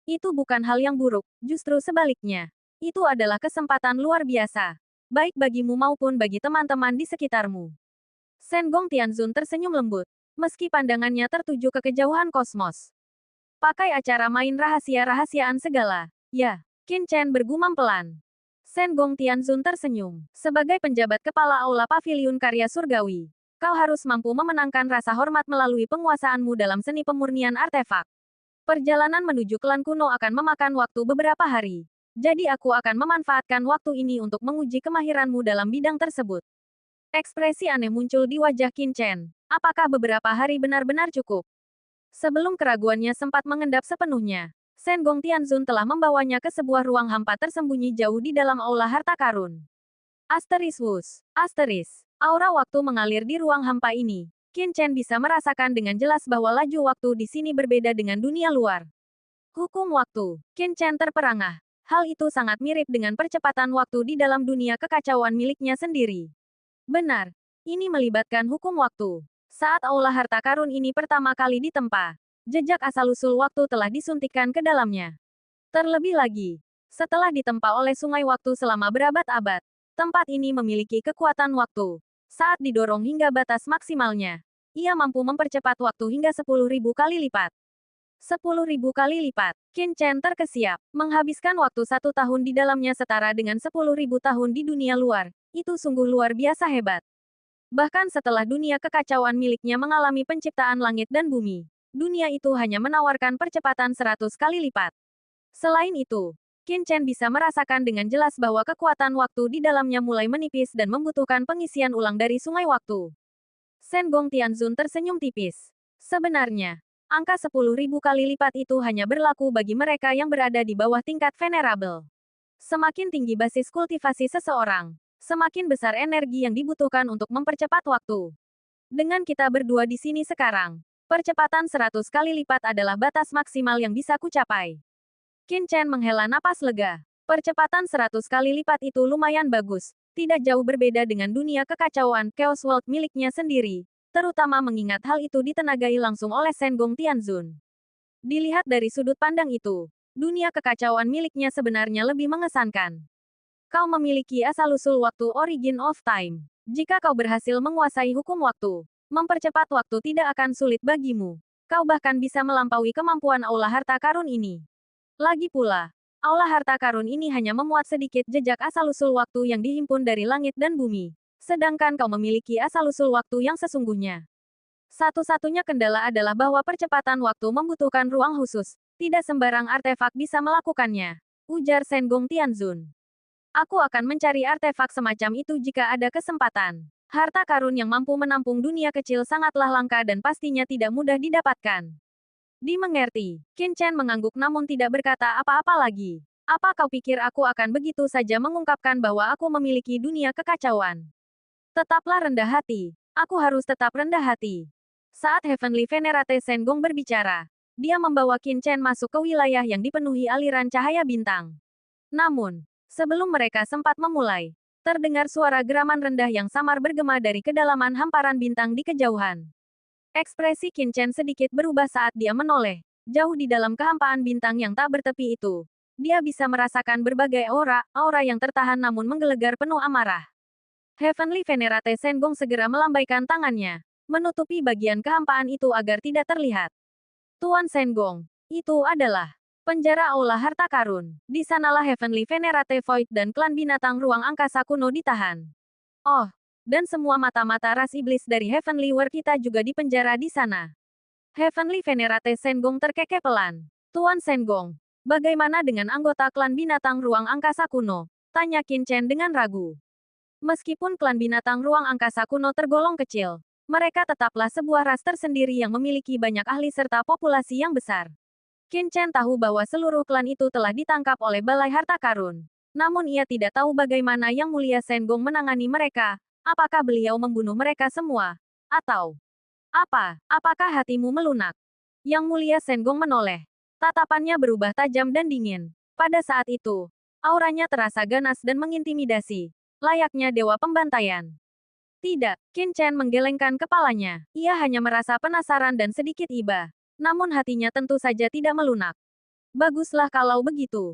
Itu bukan hal yang buruk, justru sebaliknya. Itu adalah kesempatan luar biasa. Baik bagimu maupun bagi teman-teman di sekitarmu. Sengong Tianzun tersenyum lembut, meski pandangannya tertuju ke kejauhan kosmos. Pakai acara main rahasia-rahasiaan segala. Ya, Qin Chen bergumam pelan. Sengong Tianzun tersenyum. Sebagai penjabat kepala aula paviliun karya surgawi, kau harus mampu memenangkan rasa hormat melalui penguasaanmu dalam seni pemurnian artefak. Perjalanan menuju klan kuno akan memakan waktu beberapa hari. Jadi aku akan memanfaatkan waktu ini untuk menguji kemahiranmu dalam bidang tersebut. Ekspresi aneh muncul di wajah Qin Chen. Apakah beberapa hari benar-benar cukup? Sebelum keraguannya sempat mengendap sepenuhnya, Sengong Tianzun telah membawanya ke sebuah ruang hampa tersembunyi jauh di dalam aula harta karun. Asteris wus. Asteris. Aura waktu mengalir di ruang hampa ini. Qin Chen bisa merasakan dengan jelas bahwa laju waktu di sini berbeda dengan dunia luar. Hukum waktu. Qin Chen terperangah. Hal itu sangat mirip dengan percepatan waktu di dalam dunia kekacauan miliknya sendiri. Benar. Ini melibatkan hukum waktu. Saat aula harta karun ini pertama kali ditempa, jejak asal-usul waktu telah disuntikkan ke dalamnya. Terlebih lagi, setelah ditempa oleh sungai waktu selama berabad-abad, tempat ini memiliki kekuatan waktu. Saat didorong hingga batas maksimalnya, ia mampu mempercepat waktu hingga 10.000 kali lipat. 10.000 kali lipat. Qin Chen terkesiap. Menghabiskan waktu 1 tahun di dalamnya setara dengan 10.000 tahun di dunia luar. Itu sungguh luar biasa hebat. Bahkan setelah dunia kekacauan miliknya mengalami penciptaan langit dan bumi, dunia itu hanya menawarkan percepatan 100 kali lipat. Selain itu, Qin Chen bisa merasakan dengan jelas bahwa kekuatan waktu di dalamnya mulai menipis dan membutuhkan pengisian ulang dari sungai waktu. Sengong Tianzun tersenyum tipis. Sebenarnya, angka 10.000 kali lipat itu hanya berlaku bagi mereka yang berada di bawah tingkat venerable. Semakin tinggi basis kultivasi seseorang, semakin besar energi yang dibutuhkan untuk mempercepat waktu. Dengan kita berdua di sini sekarang, percepatan 100 kali lipat adalah batas maksimal yang bisa kucapai. Qin Chen menghela napas lega. Percepatan 100 kali lipat itu lumayan bagus, tidak jauh berbeda dengan dunia kekacauan Chaos World miliknya sendiri, terutama mengingat hal itu ditenagai langsung oleh Sengong Tianzun. Dilihat dari sudut pandang itu, dunia kekacauan miliknya sebenarnya lebih mengesankan. Kau memiliki asal-usul waktu Origin of Time. Jika kau berhasil menguasai hukum waktu, mempercepat waktu tidak akan sulit bagimu. Kau bahkan bisa melampaui kemampuan aula harta karun ini. Lagi pula, aula harta karun ini hanya memuat sedikit jejak asal-usul waktu yang dihimpun dari langit dan bumi. Sedangkan kau memiliki asal-usul waktu yang sesungguhnya. Satu-satunya kendala adalah bahwa percepatan waktu membutuhkan ruang khusus. Tidak sembarang artefak bisa melakukannya. Ujar Sengong Tianzun. Aku akan mencari artefak semacam itu jika ada kesempatan. Harta karun yang mampu menampung dunia kecil sangatlah langka dan pastinya tidak mudah didapatkan. Dimengerti. Qin Chen mengangguk namun tidak berkata apa-apa lagi. Apa kau pikir aku akan begitu saja mengungkapkan bahwa aku memiliki dunia kekacauan? Tetaplah rendah hati. Aku harus tetap rendah hati. Saat Heavenly Venerate Sengong berbicara, dia membawa Qin Chen masuk ke wilayah yang dipenuhi aliran cahaya bintang. Namun, sebelum mereka sempat memulai, terdengar suara geraman rendah yang samar bergema dari kedalaman hamparan bintang di kejauhan. Ekspresi Qin Chen sedikit berubah saat dia menoleh. Jauh di dalam kehampaan bintang yang tak bertepi itu, dia bisa merasakan berbagai aura yang tertahan namun menggelegar penuh amarah. Heavenly Venerate Sengong segera melambaikan tangannya, menutupi bagian kehampaan itu agar tidak terlihat. Tuan Sengong, itu adalah penjara aula harta karun. Di sanalah Heavenly Venerate Void dan klan binatang ruang angkasa kuno ditahan. Oh, dan semua mata-mata ras iblis dari Heavenly War kita juga dipenjara di sana. Heavenly Venerate Sengong terkekeh pelan. Tuan Sengong, bagaimana dengan anggota klan binatang ruang angkasa kuno? Tanya Qin Chen dengan ragu. Meskipun klan binatang ruang angkasa kuno tergolong kecil, mereka tetaplah sebuah ras tersendiri yang memiliki banyak ahli serta populasi yang besar. Qin Chen tahu bahwa seluruh klan itu telah ditangkap oleh Balai Harta Karun. Namun ia tidak tahu bagaimana Yang Mulia Sengong menangani mereka. Apakah beliau membunuh mereka semua? Atau apakah hatimu melunak? Yang Mulia Sengong menoleh. Tatapannya berubah tajam dan dingin. Pada saat itu, auranya terasa ganas dan mengintimidasi. Layaknya dewa pembantaian. Tidak, Qin Chen menggelengkan kepalanya. Ia hanya merasa penasaran dan sedikit iba. Namun hatinya tentu saja tidak melunak. Baguslah kalau begitu.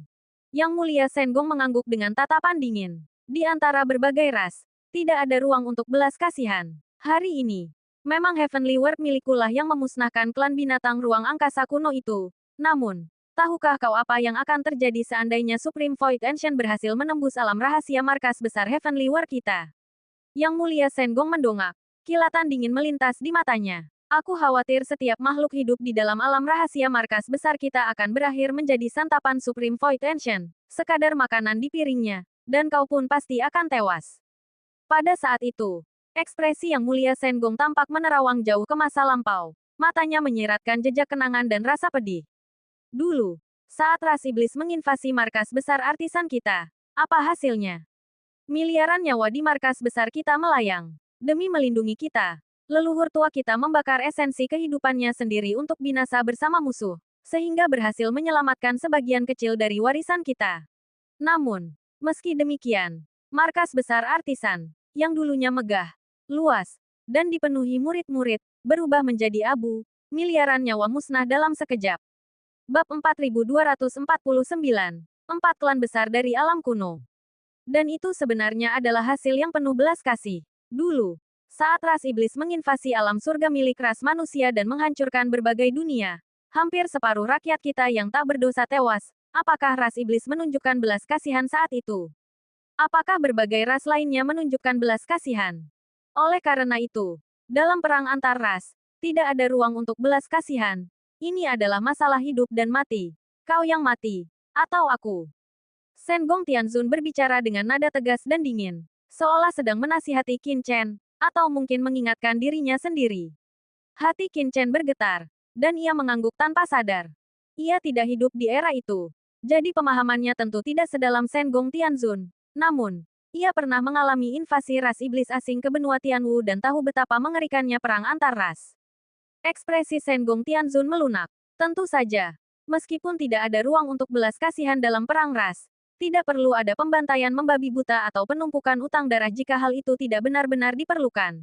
Yang Mulia Sengong mengangguk dengan tatapan dingin. Di antara berbagai ras, tidak ada ruang untuk belas kasihan. Hari ini, memang Heavenly World milikulah yang memusnahkan klan binatang ruang angkasa kuno itu. Namun, tahukah kau apa yang akan terjadi seandainya Supreme Void Ancient berhasil menembus alam rahasia markas besar Heavenly World kita? Yang Mulia Sengong mendongak. Kilatan dingin melintas di matanya. Aku khawatir setiap makhluk hidup di dalam alam rahasia markas besar kita akan berakhir menjadi santapan Supreme Void Ancient. Sekadar makanan di piringnya. Dan kau pun pasti akan tewas. Pada saat itu, ekspresi Yang Mulia Sengong tampak menerawang jauh ke masa lampau. Matanya menyiratkan jejak kenangan dan rasa pedih. Dulu, Saat ras iblis menginvasi markas besar artisan kita, apa hasilnya? Miliaran nyawa di markas besar kita melayang. Demi melindungi kita, leluhur tua kita membakar esensi kehidupannya sendiri untuk binasa bersama musuh, sehingga berhasil menyelamatkan sebagian kecil dari warisan kita. Namun, meski demikian, markas besar artisan, yang dulunya megah, luas, dan dipenuhi murid-murid, berubah menjadi abu, miliaran nyawa musnah dalam sekejap. Bab 4249. 4 klan besar dari alam kuno. Dan itu sebenarnya adalah hasil yang penuh belas kasih. Dulu, saat ras iblis menginvasi alam surga milik ras manusia dan menghancurkan berbagai dunia, hampir separuh rakyat kita yang tak berdosa tewas. Apakah ras iblis menunjukkan belas kasihan saat itu? Apakah berbagai ras lainnya menunjukkan belas kasihan? Oleh karena itu, dalam perang antar ras, tidak ada ruang untuk belas kasihan. Ini adalah masalah hidup dan mati. Kau yang mati, atau aku. Shen Gong Tianzun berbicara dengan nada tegas dan dingin, seolah sedang menasihati Qin Chen, atau mungkin mengingatkan dirinya sendiri. Hati Qin Chen bergetar, dan ia mengangguk tanpa sadar. Ia tidak hidup di era itu, jadi pemahamannya tentu tidak sedalam Shen Gong Tianzun. Namun, ia pernah mengalami invasi ras iblis asing ke benua Tianwu dan tahu betapa mengerikannya perang antar ras. Ekspresi Shen Gong Tianzun melunak. Tentu saja, meskipun tidak ada ruang untuk belas kasihan dalam perang ras, tidak perlu ada pembantaian membabi buta atau penumpukan utang darah jika hal itu tidak benar-benar diperlukan.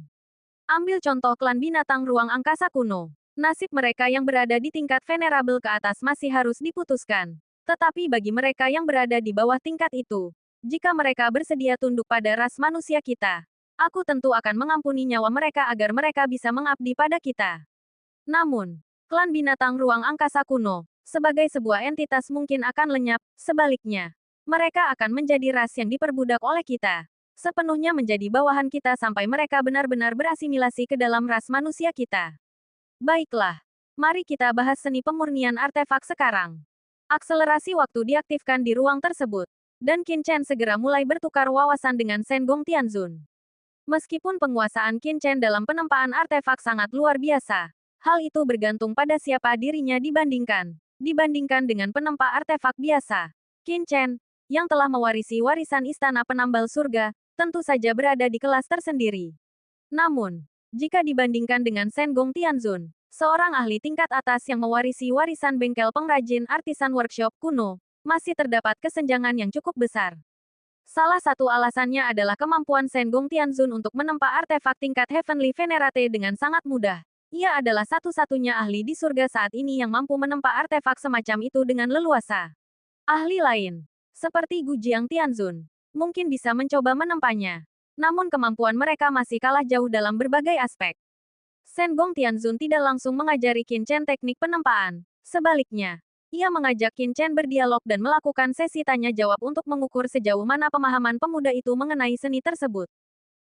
Ambil contoh klan binatang ruang angkasa kuno. Nasib mereka yang berada di tingkat venerabel ke atas masih harus diputuskan. Tetapi bagi mereka yang berada di bawah tingkat itu, jika mereka bersedia tunduk pada ras manusia kita, aku tentu akan mengampuni nyawa mereka agar mereka bisa mengabdi pada kita. Namun, klan binatang ruang angkasa kuno, sebagai sebuah entitas mungkin akan lenyap, sebaliknya. Mereka akan menjadi ras yang diperbudak oleh kita. Sepenuhnya menjadi bawahan kita sampai mereka benar-benar berasimilasi ke dalam ras manusia kita. Baiklah, mari kita bahas seni pemurnian artefak sekarang. Akselerasi waktu diaktifkan di ruang tersebut. Dan Qin Chen segera mulai bertukar wawasan dengan Shen Gong Tianzun. Meskipun penguasaan Qin Chen dalam penempaan artefak sangat luar biasa, hal itu bergantung pada siapa dirinya dibandingkan dengan penempa artefak biasa. Qin Chen, yang telah mewarisi warisan istana penambal surga, tentu saja berada di kelas tersendiri. Namun, jika dibandingkan dengan Shen Gong Tianzun, seorang ahli tingkat atas yang mewarisi warisan bengkel pengrajin artisan workshop kuno, masih terdapat kesenjangan yang cukup besar. Salah satu alasannya adalah kemampuan Shen Gong Tianzun untuk menempa artefak tingkat Heavenly Venerate dengan sangat mudah. Ia adalah satu-satunya ahli di surga saat ini yang mampu menempa artefak semacam itu dengan leluasa. Ahli lain, seperti Gu Jiang Tianzun, mungkin bisa mencoba menempanya. Namun kemampuan mereka masih kalah jauh dalam berbagai aspek. Shen Gong Tianzun tidak langsung mengajari Qin Chen teknik penempaan. Sebaliknya, ia mengajak Qin Chen berdialog dan melakukan sesi tanya-jawab untuk mengukur sejauh mana pemahaman pemuda itu mengenai seni tersebut.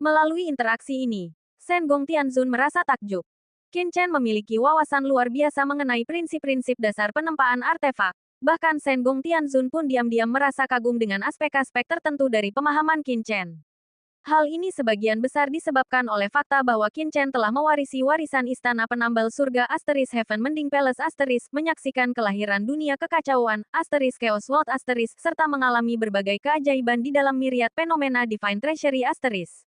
Melalui interaksi ini, Shen Gong Tianzun merasa takjub. Qin Chen memiliki wawasan luar biasa mengenai prinsip-prinsip dasar penempaan artefak. Bahkan Shen Gong Tianzun pun diam-diam merasa kagum dengan aspek-aspek tertentu dari pemahaman Qin Chen. Hal ini sebagian besar disebabkan oleh fakta bahwa Qin Chen telah mewarisi warisan istana penambal surga Asteris Heaven Mending Palace Asteris, menyaksikan kelahiran dunia kekacauan, Asteris Chaos World Asteris, serta mengalami berbagai keajaiban di dalam myriad fenomena Divine Treasury Asteris.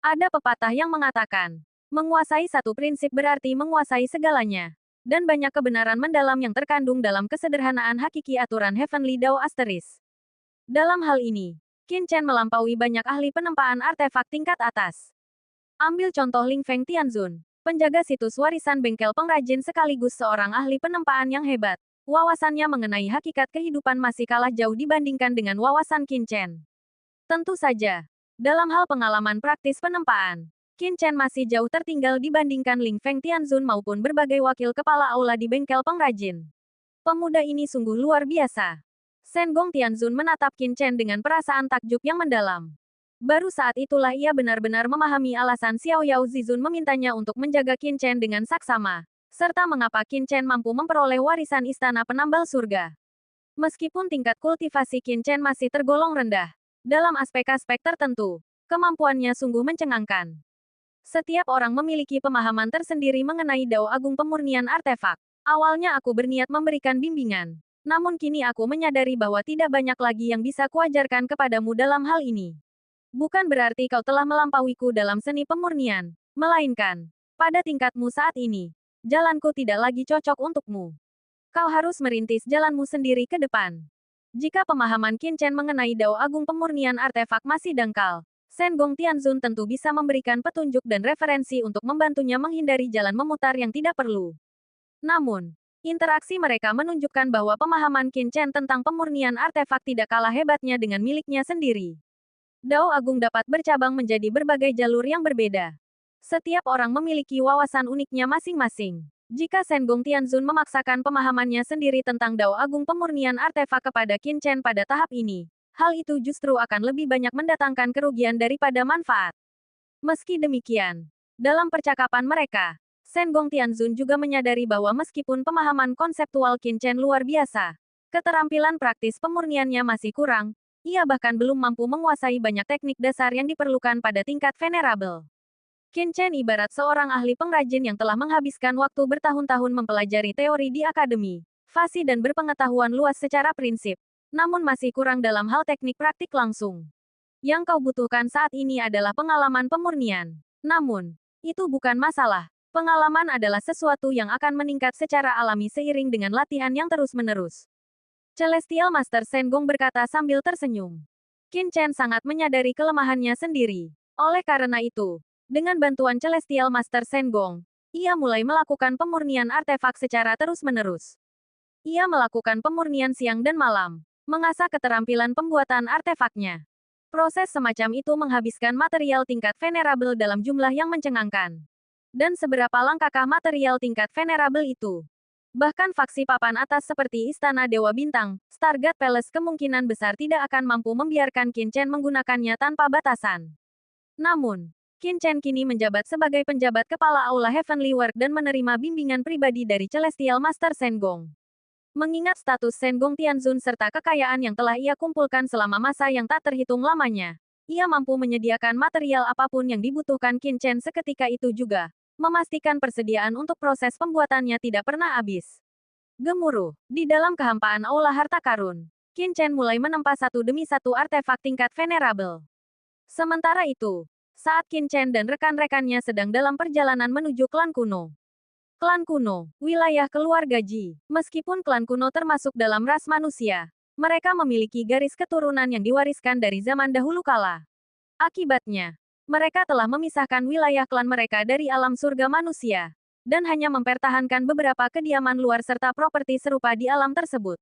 Ada pepatah yang mengatakan, menguasai satu prinsip berarti menguasai segalanya. Dan banyak kebenaran mendalam yang terkandung dalam kesederhanaan hakiki aturan Heavenly Dao Asteris. Dalam hal ini, Qin Chen melampaui banyak ahli penempaan artefak tingkat atas. Ambil contoh Ling Feng Tianzun, penjaga situs warisan bengkel pengrajin sekaligus seorang ahli penempaan yang hebat. Wawasannya mengenai hakikat kehidupan masih kalah jauh dibandingkan dengan wawasan Qin Chen. Tentu saja, dalam hal pengalaman praktis penempaan, Qin Chen masih jauh tertinggal dibandingkan Ling Feng Tianzun maupun berbagai wakil kepala aula di bengkel pengrajin. Pemuda ini sungguh luar biasa. Shen Gong Tianzun menatap Qin Chen dengan perasaan takjub yang mendalam. Baru saat itulah ia benar-benar memahami alasan Xiao Yao Zizun memintanya untuk menjaga Qin Chen dengan saksama, serta mengapa Qin Chen mampu memperoleh warisan istana penambal surga. Meskipun tingkat kultivasi Qin Chen masih tergolong rendah, dalam aspek-aspek tertentu, kemampuannya sungguh mencengangkan. Setiap orang memiliki pemahaman tersendiri mengenai Dao Agung pemurnian artefak. Awalnya aku berniat memberikan bimbingan. Namun kini aku menyadari bahwa tidak banyak lagi yang bisa kuajarkan kepadamu dalam hal ini. Bukan berarti kau telah melampauiku dalam seni pemurnian, melainkan, pada tingkatmu saat ini, jalanku tidak lagi cocok untukmu. Kau harus merintis jalanmu sendiri ke depan. Jika pemahaman Qin Chen mengenai Dao Agung pemurnian artefak masih dangkal, Shen Gong Tianzun tentu bisa memberikan petunjuk dan referensi untuk membantunya menghindari jalan memutar yang tidak perlu. Namun, interaksi mereka menunjukkan bahwa pemahaman Qin Chen tentang pemurnian artefak tidak kalah hebatnya dengan miliknya sendiri. Dao Agung dapat bercabang menjadi berbagai jalur yang berbeda. Setiap orang memiliki wawasan uniknya masing-masing. Jika Shen Gong Tianzun memaksakan pemahamannya sendiri tentang Dao Agung pemurnian artefak kepada Qin Chen pada tahap ini, hal itu justru akan lebih banyak mendatangkan kerugian daripada manfaat. Meski demikian, dalam percakapan mereka, Shen Gong Tianzun juga menyadari bahwa meskipun pemahaman konseptual Qin Chen luar biasa, keterampilan praktis pemurniannya masih kurang, ia bahkan belum mampu menguasai banyak teknik dasar yang diperlukan pada tingkat venerable. Qin Chen ibarat seorang ahli pengrajin yang telah menghabiskan waktu bertahun-tahun mempelajari teori di akademi, fasih dan berpengetahuan luas secara prinsip, namun masih kurang dalam hal teknik praktik langsung. Yang kau butuhkan saat ini adalah pengalaman pemurnian. Namun, itu bukan masalah. Pengalaman adalah sesuatu yang akan meningkat secara alami seiring dengan latihan yang terus-menerus. Celestial Master Shen Gong berkata sambil tersenyum. Qin Chen sangat menyadari kelemahannya sendiri. Oleh karena itu, dengan bantuan Celestial Master Shen Gong, ia mulai melakukan pemurnian artefak secara terus-menerus. Ia melakukan pemurnian siang dan malam, mengasah keterampilan pembuatan artefaknya. Proses semacam itu menghabiskan material tingkat venerable dalam jumlah yang mencengangkan. Dan seberapa langkakah material tingkat venerable itu? Bahkan faksi papan atas seperti Istana Dewa Bintang, Stargate Palace kemungkinan besar tidak akan mampu membiarkan Qin Chen menggunakannya tanpa batasan. Namun, Qin Chen kini menjabat sebagai penjabat kepala Aula Heavenly Work dan menerima bimbingan pribadi dari Celestial Master Shen Gong. Mengingat status Shen Gong Tianzun serta kekayaan yang telah ia kumpulkan selama masa yang tak terhitung lamanya, ia mampu menyediakan material apapun yang dibutuhkan Qin Chen seketika itu juga, memastikan persediaan untuk proses pembuatannya tidak pernah habis. Gemuruh, di dalam kehampaan Aula Harta Karun, Qin Chen mulai menempa satu demi satu artefak tingkat venerable. Sementara itu, saat Qin Chen dan rekan-rekannya sedang dalam perjalanan menuju klan kuno. Klan kuno, wilayah keluarga Ji. Meskipun klan kuno termasuk dalam ras manusia, mereka memiliki garis keturunan yang diwariskan dari zaman dahulu kala. Akibatnya, mereka telah memisahkan wilayah klan mereka dari alam surga manusia, dan hanya mempertahankan beberapa kediaman luar serta properti serupa di alam tersebut.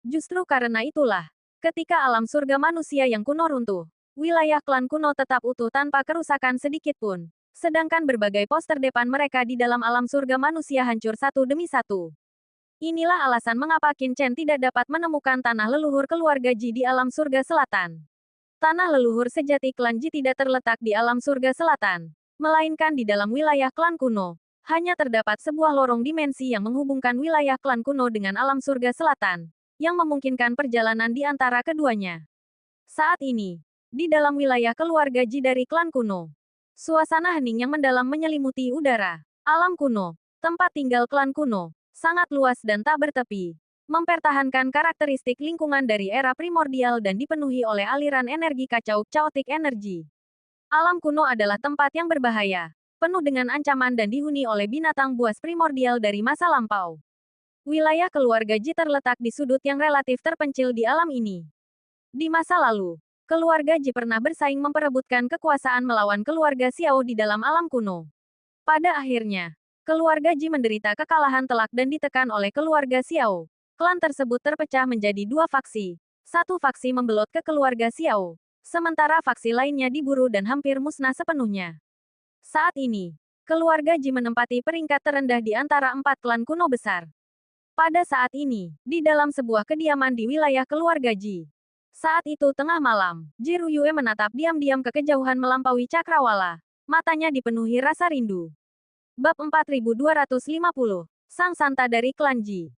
Justru karena itulah, ketika alam surga manusia yang kuno runtuh, wilayah klan kuno tetap utuh tanpa kerusakan sedikit pun. Sedangkan berbagai poster depan mereka di dalam alam surga manusia hancur satu demi satu. Inilah alasan mengapa Qin Chen tidak dapat menemukan tanah leluhur keluarga Ji di alam surga selatan. Tanah leluhur sejati klan Ji tidak terletak di alam surga selatan, melainkan di dalam wilayah klan kuno. Hanya terdapat sebuah lorong dimensi yang menghubungkan wilayah klan kuno dengan alam surga selatan, yang memungkinkan perjalanan di antara keduanya. Saat ini, di dalam wilayah keluarga Ji dari klan kuno, suasana hening yang mendalam menyelimuti udara. Alam kuno, tempat tinggal klan kuno, sangat luas dan tak bertepi. Mempertahankan karakteristik lingkungan dari era primordial dan dipenuhi oleh aliran energi kacau, chaotic energy. Alam kuno adalah tempat yang berbahaya, penuh dengan ancaman dan dihuni oleh binatang buas primordial dari masa lampau. Wilayah keluarga Ji terletak di sudut yang relatif terpencil di alam ini. Di masa lalu, keluarga Ji pernah bersaing memperebutkan kekuasaan melawan keluarga Xiao di dalam alam kuno. Pada akhirnya, keluarga Ji menderita kekalahan telak dan ditekan oleh keluarga Xiao. Klan tersebut terpecah menjadi dua faksi. Satu faksi membelot ke keluarga Xiao, sementara faksi lainnya diburu dan hampir musnah sepenuhnya. Saat ini, keluarga Ji menempati peringkat terendah di antara 4 klan kuno besar. Pada saat ini, di dalam sebuah kediaman di wilayah keluarga Ji. Saat itu tengah malam, Ji Ruyue menatap diam-diam ke kejauhan melampaui cakrawala. Matanya dipenuhi rasa rindu. Bab 4250. Sang Santa dari Klan Ji.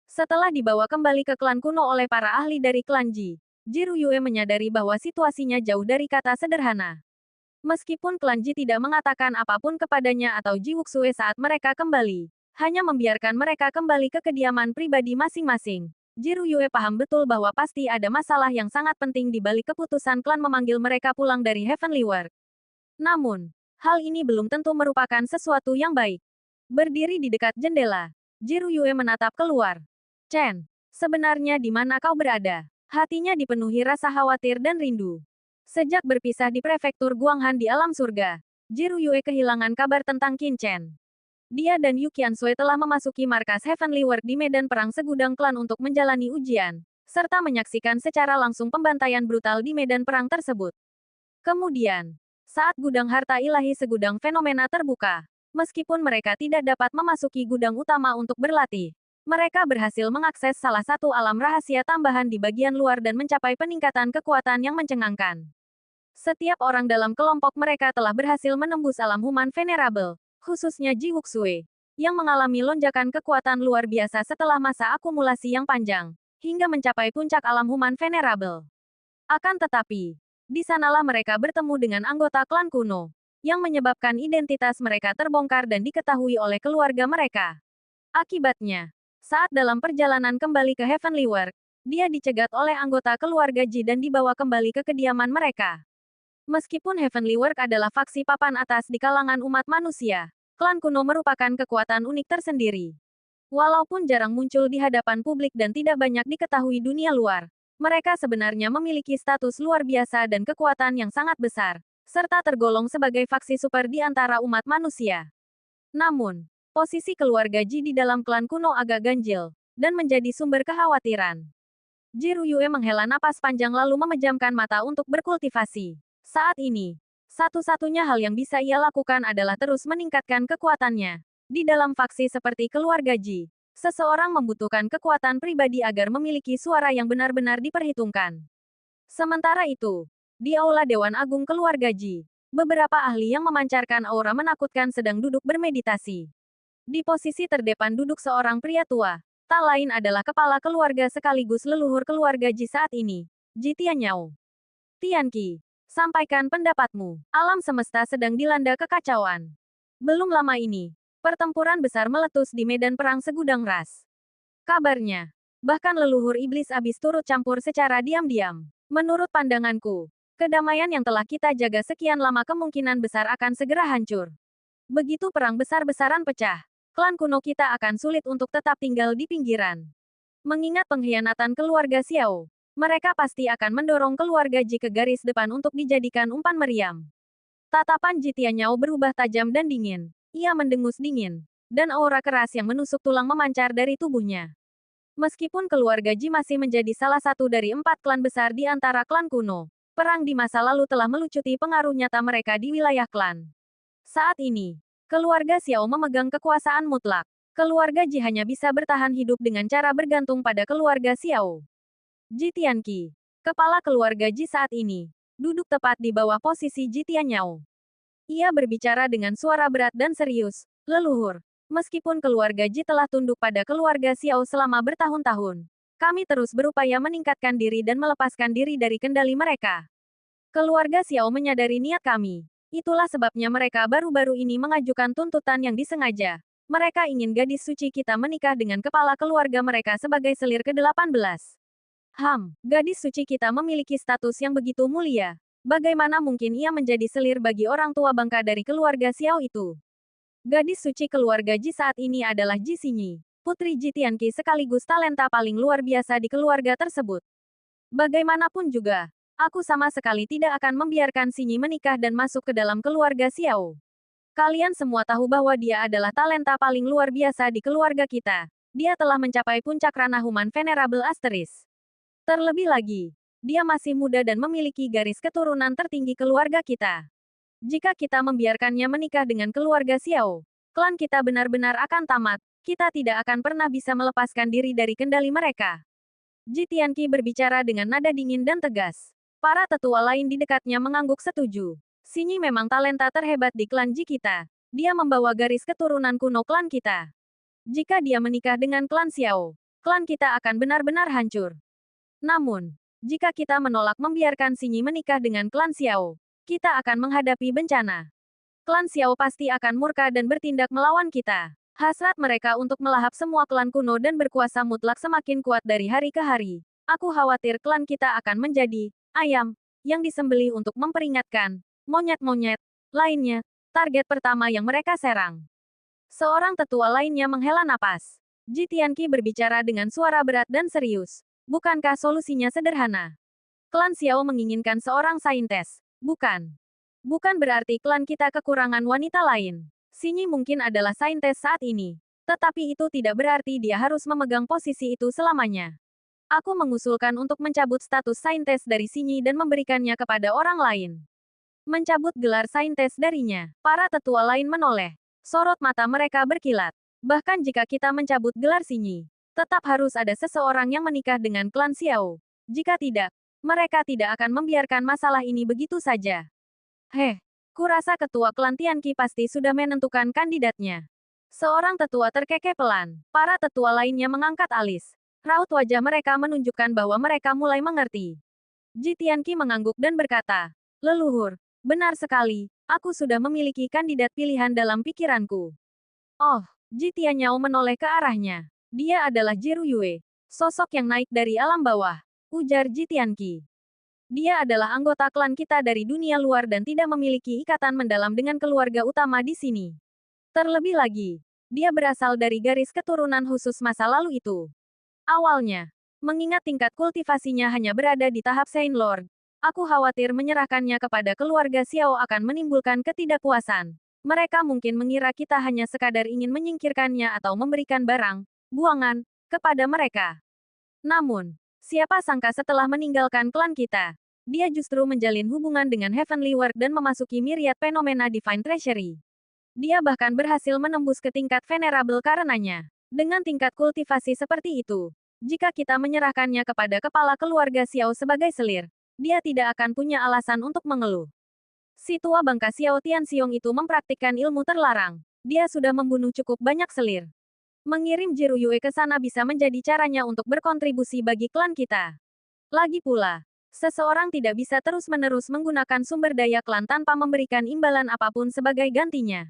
Setelah dibawa kembali ke klan kuno oleh para ahli dari klan Ji, Ji Ruyue menyadari bahwa situasinya jauh dari kata sederhana. Meskipun klan Ji tidak mengatakan apapun kepadanya atau Ji Wuxue saat mereka kembali, hanya membiarkan mereka kembali ke kediaman pribadi masing-masing. Jiru Yue paham betul bahwa pasti ada masalah yang sangat penting di balik keputusan klan memanggil mereka pulang dari Heavenly World. Namun, hal ini belum tentu merupakan sesuatu yang baik. Berdiri di dekat jendela, Jiru Yue menatap keluar. Chen, sebenarnya di mana kau berada? Hatinya dipenuhi rasa khawatir dan rindu. Sejak berpisah di prefektur Guanghan di alam surga, Jiru Yue kehilangan kabar tentang Qin Chen. Dia dan Yu Qiansui telah memasuki markas Heavenly World di medan perang segudang klan untuk menjalani ujian, serta menyaksikan secara langsung pembantaian brutal di medan perang tersebut. Kemudian, saat gudang harta ilahi segudang fenomena terbuka, meskipun mereka tidak dapat memasuki gudang utama untuk berlatih, mereka berhasil mengakses salah satu alam rahasia tambahan di bagian luar dan mencapai peningkatan kekuatan yang mencengangkan. Setiap orang dalam kelompok mereka telah berhasil menembus alam human venerable, khususnya Ji Wuxue, yang mengalami lonjakan kekuatan luar biasa setelah masa akumulasi yang panjang, hingga mencapai puncak alam human venerable. Akan tetapi, di sanalah mereka bertemu dengan anggota klan kuno, yang menyebabkan identitas mereka terbongkar dan diketahui oleh keluarga mereka. Akibatnya, saat dalam perjalanan kembali ke Heavenly World, dia dicegat oleh anggota keluarga Ji dan dibawa kembali ke kediaman mereka. Meskipun Heavenly World adalah faksi papan atas di kalangan umat manusia, klan kuno merupakan kekuatan unik tersendiri. Walaupun jarang muncul di hadapan publik dan tidak banyak diketahui dunia luar, mereka sebenarnya memiliki status luar biasa dan kekuatan yang sangat besar, serta tergolong sebagai faksi super di antara umat manusia. Namun, posisi keluarga Ji di dalam klan kuno agak ganjil, dan menjadi sumber kekhawatiran. Jiru Yue menghela napas panjang lalu memejamkan mata untuk berkultivasi. Saat ini, satu-satunya hal yang bisa ia lakukan adalah terus meningkatkan kekuatannya. Di dalam faksi seperti keluarga Ji, seseorang membutuhkan kekuatan pribadi agar memiliki suara yang benar-benar diperhitungkan. Sementara itu, di Aula Dewan Agung keluarga Ji, beberapa ahli yang memancarkan aura menakutkan sedang duduk bermeditasi. Di posisi terdepan duduk seorang pria tua, tak lain adalah kepala keluarga sekaligus leluhur keluarga Ji saat ini, Ji Tianyao. Tianqi, sampaikan pendapatmu. Alam semesta sedang dilanda kekacauan. Belum lama ini, pertempuran besar meletus di medan perang segudang ras. Kabarnya, bahkan leluhur iblis abis turut campur secara diam-diam. Menurut pandanganku, kedamaian yang telah kita jaga sekian lama kemungkinan besar akan segera hancur. Begitu perang besar-besaran pecah, klan kuno kita akan sulit untuk tetap tinggal di pinggiran. Mengingat pengkhianatan keluarga Xiao, mereka pasti akan mendorong keluarga Ji ke garis depan untuk dijadikan umpan meriam. Tatapan Ji Tianyao berubah tajam dan dingin. Ia mendengus dingin, dan aura keras yang menusuk tulang memancar dari tubuhnya. Meskipun keluarga Ji masih menjadi salah satu dari 4 klan besar di antara klan kuno, perang di masa lalu telah melucuti pengaruh nyata mereka di wilayah klan. Saat ini, keluarga Xiao memegang kekuasaan mutlak. Keluarga Ji hanya bisa bertahan hidup dengan cara bergantung pada keluarga Xiao. Ji Tianqi, kepala keluarga Ji saat ini, duduk tepat di bawah posisi Ji Tianyao. Ia berbicara dengan suara berat dan serius, leluhur. Meskipun keluarga Ji telah tunduk pada keluarga Xiao selama bertahun-tahun, kami terus berupaya meningkatkan diri dan melepaskan diri dari kendali mereka. Keluarga Xiao menyadari niat kami. Itulah sebabnya mereka baru-baru ini mengajukan tuntutan yang disengaja. Mereka ingin gadis suci kita menikah dengan kepala keluarga mereka sebagai selir ke-18. Gadis suci kita memiliki status yang begitu mulia. Bagaimana mungkin ia menjadi selir bagi orang tua bangka dari keluarga Xiao itu? Gadis suci keluarga Ji saat ini adalah Ji Xinyi, putri Ji Tianqi sekaligus talenta paling luar biasa di keluarga tersebut. Bagaimanapun juga, aku sama sekali tidak akan membiarkan Xinyi menikah dan masuk ke dalam keluarga Xiao. Kalian semua tahu bahwa dia adalah talenta paling luar biasa di keluarga kita. Dia telah mencapai puncak ranah human venerable asteris. Terlebih lagi, dia masih muda dan memiliki garis keturunan tertinggi keluarga kita. Jika kita membiarkannya menikah dengan keluarga Xiao, klan kita benar-benar akan tamat. Kita tidak akan pernah bisa melepaskan diri dari kendali mereka. Ji Tianqi berbicara dengan nada dingin dan tegas. Para tetua lain di dekatnya mengangguk setuju. Xinyi memang talenta terhebat di klan Ji kita. Dia membawa garis keturunan kuno klan kita. Jika dia menikah dengan klan Xiao, klan kita akan benar-benar hancur. Namun, jika kita menolak membiarkan Xinyi menikah dengan klan Xiao, kita akan menghadapi bencana. Klan Xiao pasti akan murka dan bertindak melawan kita. Hasrat mereka untuk melahap semua klan kuno dan berkuasa mutlak semakin kuat dari hari ke hari. Aku khawatir klan kita akan menjadi ayam yang disembelih untuk memperingatkan monyet-monyet lainnya target pertama yang mereka serang. Seorang tetua lainnya menghela napas. Ji Tianqi berbicara dengan suara berat dan serius. Bukankah solusinya sederhana? Klan Xiao menginginkan seorang saintes. Bukan. Bukan berarti klan kita kekurangan wanita lain. Xinyi mungkin adalah saintes saat ini. Tetapi itu tidak berarti dia harus memegang posisi itu selamanya. Aku mengusulkan untuk mencabut status saintes dari Xinyi dan memberikannya kepada orang lain. Mencabut gelar saintes darinya. Para tetua lain menoleh. Sorot mata mereka berkilat. Bahkan jika kita mencabut gelar Xinyi, tetap harus ada seseorang yang menikah dengan klan Xiao. Jika tidak, mereka tidak akan membiarkan masalah ini begitu saja. Heh. Kurasa ketua klan Tianqi pasti sudah menentukan kandidatnya. Seorang tetua terkekeh pelan. Para tetua lainnya mengangkat alis. Raut wajah mereka menunjukkan bahwa mereka mulai mengerti. Ji Tianqi mengangguk dan berkata, "Leluhur, benar sekali, aku sudah memiliki kandidat pilihan dalam pikiranku." Oh, Ji Tianyao menoleh ke arahnya. Dia adalah Jiru Yue, sosok yang naik dari alam bawah, ujar Ji Tianqi. Dia adalah anggota klan kita dari dunia luar dan tidak memiliki ikatan mendalam dengan keluarga utama di sini. Terlebih lagi, dia berasal dari garis keturunan khusus masa lalu itu. Awalnya, mengingat tingkat kultivasinya hanya berada di tahap Saint Lord, aku khawatir menyerahkannya kepada keluarga Xiao akan menimbulkan ketidakpuasan. Mereka mungkin mengira kita hanya sekadar ingin menyingkirkannya atau memberikan barang, buangan, kepada mereka. Namun, siapa sangka setelah meninggalkan klan kita, dia justru menjalin hubungan dengan Heavenly World dan memasuki myriad fenomena Divine Treasury. Dia bahkan berhasil menembus ke tingkat venerable karenanya. Dengan tingkat kultivasi seperti itu, jika kita menyerahkannya kepada kepala keluarga Xiao sebagai selir, dia tidak akan punya alasan untuk mengeluh. Si tua bangka Xiao Tianxiong itu mempraktikkan ilmu terlarang. Dia sudah membunuh cukup banyak selir. Mengirim Jiru Yue ke sana bisa menjadi caranya untuk berkontribusi bagi klan kita. Lagi pula, seseorang tidak bisa terus-menerus menggunakan sumber daya klan tanpa memberikan imbalan apapun sebagai gantinya.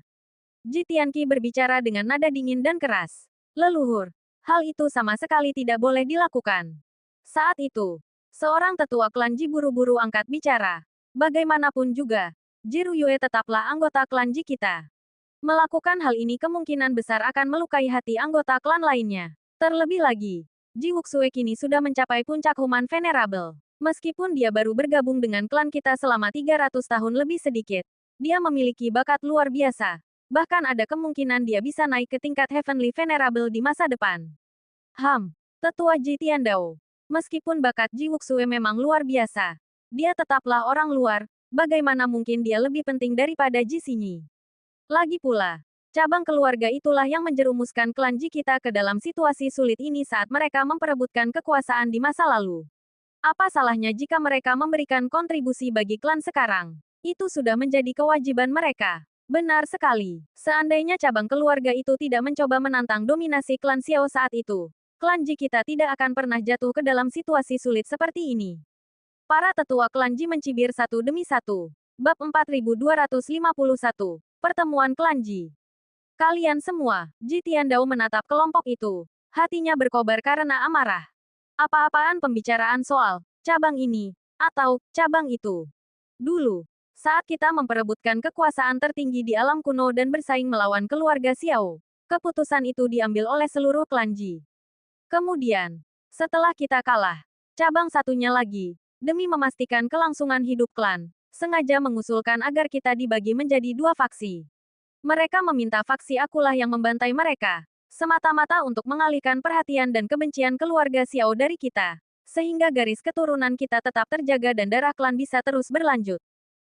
Ji Tianqi berbicara dengan nada dingin dan keras. Leluhur, hal itu sama sekali tidak boleh dilakukan. Saat itu, seorang tetua klan Ji buru-buru angkat bicara. Bagaimanapun juga, Jiru Yue tetaplah anggota klan Ji kita. Melakukan hal ini kemungkinan besar akan melukai hati anggota klan lainnya. Terlebih lagi, Ji Wuxue kini sudah mencapai puncak human venerable. Meskipun dia baru bergabung dengan klan kita selama 300 tahun lebih sedikit, dia memiliki bakat luar biasa. Bahkan ada kemungkinan dia bisa naik ke tingkat heavenly venerable di masa depan. Tetua Ji Tiandao. Meskipun bakat Ji Wuxue memang luar biasa, dia tetaplah orang luar, bagaimana mungkin dia lebih penting daripada Ji Xinyi. Lagi pula, cabang keluarga itulah yang menjerumuskan klan Ji kita ke dalam situasi sulit ini saat mereka memperebutkan kekuasaan di masa lalu. Apa salahnya jika mereka memberikan kontribusi bagi klan sekarang? Itu sudah menjadi kewajiban mereka. Benar sekali. Seandainya cabang keluarga itu tidak mencoba menantang dominasi klan Xiao saat itu, klan Ji kita tidak akan pernah jatuh ke dalam situasi sulit seperti ini. Para tetua klan Ji mencibir satu demi satu. Bab 4251. Pertemuan klan Ji. Kalian semua, Ji Tiandao menatap kelompok itu. Hatinya berkobar karena amarah. Apa-apaan pembicaraan soal cabang ini atau cabang itu. Dulu, saat kita memperebutkan kekuasaan tertinggi di alam kuno dan bersaing melawan keluarga Xiao, keputusan itu diambil oleh seluruh klan Ji. Kemudian, setelah kita kalah, cabang satunya lagi, demi memastikan kelangsungan hidup klan, sengaja mengusulkan agar kita dibagi menjadi dua faksi. Mereka meminta faksi akulah yang membantai mereka, semata-mata untuk mengalihkan perhatian dan kebencian keluarga Xiao dari kita, sehingga garis keturunan kita tetap terjaga dan darah klan bisa terus berlanjut.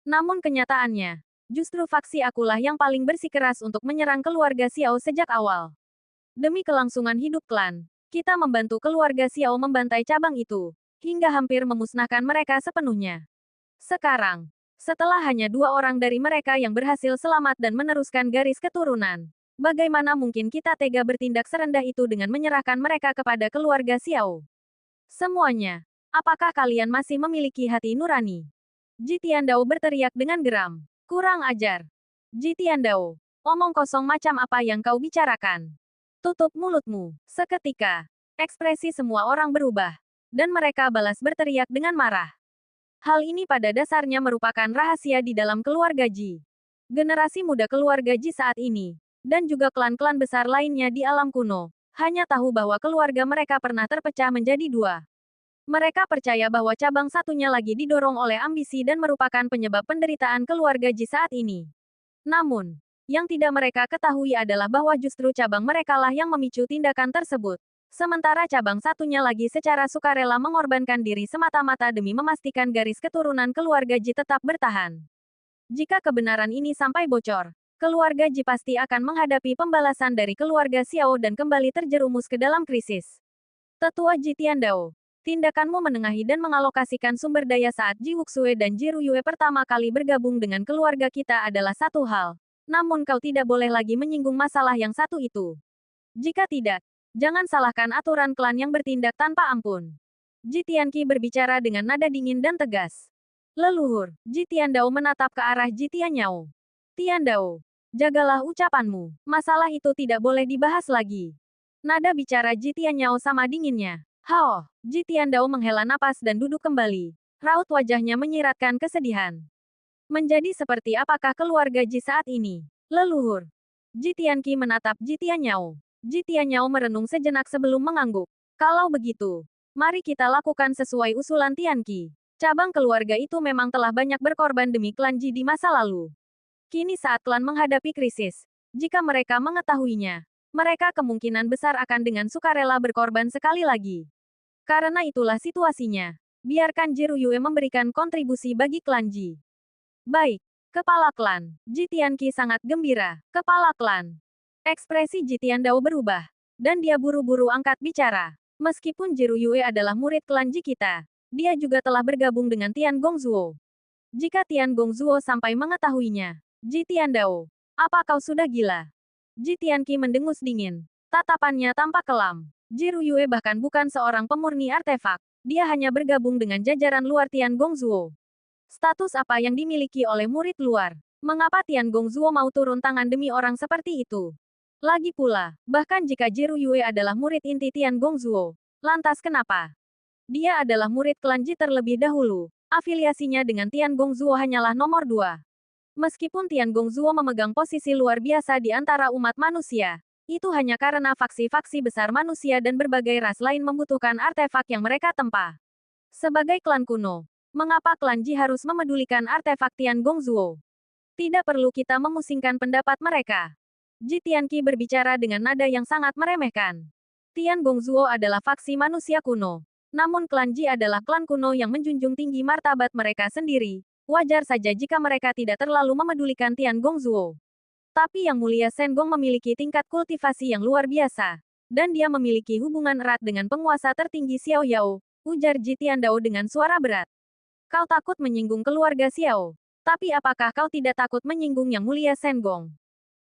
Namun kenyataannya, justru faksi akulah yang paling bersikeras untuk menyerang keluarga Xiao sejak awal. Demi kelangsungan hidup klan, kita membantu keluarga Xiao membantai cabang itu, hingga hampir memusnahkan mereka sepenuhnya. Sekarang, setelah hanya 2 orang dari mereka yang berhasil selamat dan meneruskan garis keturunan, bagaimana mungkin kita tega bertindak serendah itu dengan menyerahkan mereka kepada keluarga Xiao? Semuanya, apakah kalian masih memiliki hati nurani? Ji Tiandao berteriak dengan geram. Kurang ajar. Ji Tiandao, Omong kosong macam apa yang kau bicarakan? Tutup mulutmu. Seketika, ekspresi semua orang berubah. Dan mereka balas berteriak dengan marah. Hal ini pada dasarnya merupakan rahasia di dalam keluarga Ji. Generasi muda keluarga Ji saat ini, dan juga klan-klan besar lainnya di alam kuno, hanya tahu bahwa keluarga mereka pernah terpecah menjadi dua. Mereka percaya bahwa cabang satunya lagi didorong oleh ambisi dan merupakan penyebab penderitaan keluarga Ji saat ini. Namun, yang tidak mereka ketahui adalah bahwa justru cabang merekalah yang memicu tindakan tersebut. Sementara cabang satunya lagi secara sukarela mengorbankan diri semata-mata demi memastikan garis keturunan keluarga Ji tetap bertahan. Jika kebenaran ini sampai bocor, keluarga Ji pasti akan menghadapi pembalasan dari keluarga Xiao dan kembali terjerumus ke dalam krisis. Tetua Ji Tiandao, tindakanmu menengahi dan mengalokasikan sumber daya saat Ji Wuxue dan Ji Ruyue pertama kali bergabung dengan keluarga kita adalah satu hal. Namun kau tidak boleh lagi menyinggung masalah yang satu itu. Jika tidak, jangan salahkan aturan klan yang bertindak tanpa ampun. Ji Tianqi berbicara dengan nada dingin dan tegas. Leluhur, Ji Tiandao menatap ke arah Ji Tianyao. Tiandao, jagalah ucapanmu. Masalah itu tidak boleh dibahas lagi. Nada bicara Ji Tianyao sama dinginnya. Hao, Ji Tiandao menghela napas dan duduk kembali. Raut wajahnya menyiratkan kesedihan. Menjadi seperti apakah keluarga Ji saat ini? Leluhur. Ji Tianqi menatap Ji Tianyao. Ji Tianyao merenung sejenak sebelum mengangguk. Kalau begitu, mari kita lakukan sesuai usulan Tianqi. Cabang keluarga itu memang telah banyak berkorban demi klan Ji di masa lalu. Kini saat klan menghadapi krisis, jika mereka mengetahuinya, mereka kemungkinan besar akan dengan sukarela berkorban sekali lagi. Karena itulah situasinya. Biarkan Ji Ruyue memberikan kontribusi bagi klan Ji. Baik, kepala klan. Ji Tianqi sangat gembira. Kepala klan. Ekspresi Ji Tiandao berubah. Dan dia buru-buru angkat bicara. Meskipun Ji Ruyue adalah murid klan Ji kita, dia juga telah bergabung dengan Tian Gongzuo. Jika Tian Gongzuo sampai mengetahuinya, Ji Tiandao, apa kau sudah gila? Ji Tianqi mendengus dingin. Tatapannya tampak kelam. Ji Ruyue bahkan bukan seorang pemurni artefak. Dia hanya bergabung dengan jajaran luar Tian Gongzuo. Status apa yang dimiliki oleh murid luar? Mengapa Tian Gongzuo mau turun tangan demi orang seperti itu? Lagi pula, bahkan jika Ji Ruyue adalah murid inti Tian Gongzuo, lantas kenapa? Dia adalah murid klan Ji terlebih dahulu. Afiliasinya dengan Tian Gongzuo hanyalah nomor 2. Meskipun Tian Gongzuo memegang posisi luar biasa di antara umat manusia, itu hanya karena faksi-faksi besar manusia dan berbagai ras lain membutuhkan artefak yang mereka tempa. Sebagai klan kuno, mengapa klan Ji harus memedulikan artefak Tian Gongzuo? Tidak perlu kita memusingkan pendapat mereka. Ji Tianqi berbicara dengan nada yang sangat meremehkan. Tian Gongzuo adalah faksi manusia kuno. Namun klan Ji adalah klan kuno yang menjunjung tinggi martabat mereka sendiri. Wajar saja jika mereka tidak terlalu memedulikan Tian Gongzuo. Tapi Yang Mulia Shen Gong memiliki tingkat kultivasi yang luar biasa. Dan dia memiliki hubungan erat dengan penguasa tertinggi Xiao Yao, ujar Ji Tiandao dengan suara berat. Kau takut menyinggung keluarga Xiao. Tapi apakah kau tidak takut menyinggung Yang Mulia Shen Gong?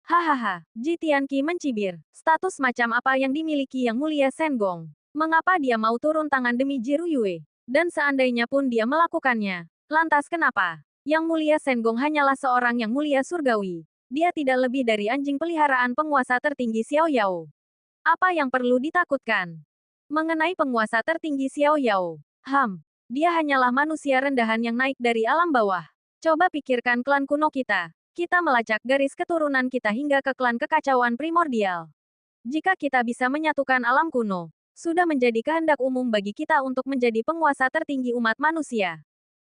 Hahaha, Ji Tianqi mencibir. Status macam apa yang dimiliki Yang Mulia Shen Gong? Mengapa dia mau turun tangan demi Ji Ruyue? Dan seandainya pun dia melakukannya, lantas kenapa? Yang Mulia Shen Gong hanyalah seorang Yang Mulia Surgawi. Dia tidak lebih dari anjing peliharaan penguasa tertinggi Xiao Yao. Apa yang perlu ditakutkan? Mengenai penguasa tertinggi Xiao Yao, dia hanyalah manusia rendahan yang naik dari alam bawah. Coba pikirkan klan kuno kita. Kita melacak garis keturunan kita hingga ke klan kekacauan primordial. Jika kita bisa menyatukan alam kuno, sudah menjadi kehendak umum bagi kita untuk menjadi penguasa tertinggi umat manusia.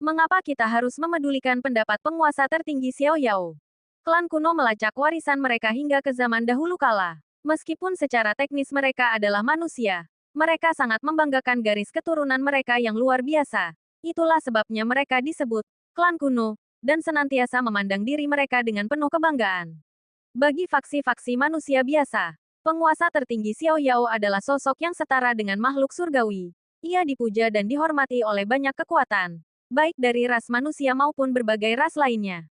Mengapa kita harus memedulikan pendapat penguasa tertinggi Xiao Yao? Klan kuno melacak warisan mereka hingga ke zaman dahulu kala. Meskipun secara teknis mereka adalah manusia, mereka sangat membanggakan garis keturunan mereka yang luar biasa. Itulah sebabnya mereka disebut klan kuno, dan senantiasa memandang diri mereka dengan penuh kebanggaan. Bagi faksi-faksi manusia biasa, penguasa tertinggi Xiao Yao adalah sosok yang setara dengan makhluk surgawi. Ia dipuja dan dihormati oleh banyak kekuatan, baik dari ras manusia maupun berbagai ras lainnya.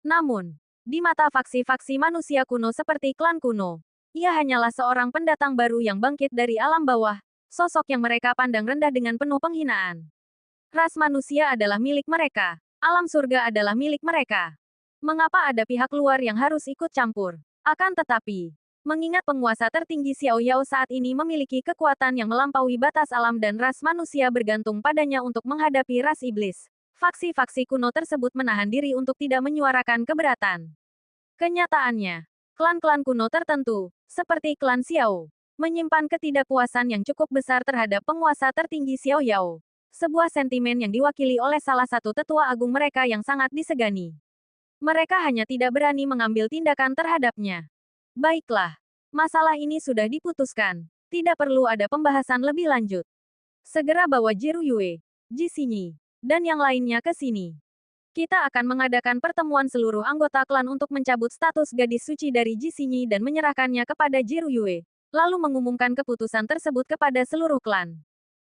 Namun, di mata faksi-faksi manusia kuno seperti klan kuno, ia hanyalah seorang pendatang baru yang bangkit dari alam bawah, sosok yang mereka pandang rendah dengan penuh penghinaan. Ras manusia adalah milik mereka, alam surga adalah milik mereka. Mengapa ada pihak luar yang harus ikut campur? Akan tetapi, mengingat penguasa tertinggi Xiao Yao saat ini memiliki kekuatan yang melampaui batas alam dan ras manusia bergantung padanya untuk menghadapi ras iblis, faksi-faksi kuno tersebut menahan diri untuk tidak menyuarakan keberatan. Kenyataannya, klan-klan kuno tertentu, seperti klan Xiao, menyimpan ketidakpuasan yang cukup besar terhadap penguasa tertinggi Xiao Yao. Sebuah sentimen yang diwakili oleh salah satu tetua agung mereka yang sangat disegani. Mereka hanya tidak berani mengambil tindakan terhadapnya. Baiklah, masalah ini sudah diputuskan. Tidak perlu ada pembahasan lebih lanjut. Segera bawa Jiru Yue, Ji Xinyi, dan yang lainnya ke sini. Kita akan mengadakan pertemuan seluruh anggota klan untuk mencabut status gadis suci dari Ji Xinyi dan menyerahkannya kepada Jiru Yue, lalu mengumumkan keputusan tersebut kepada seluruh klan.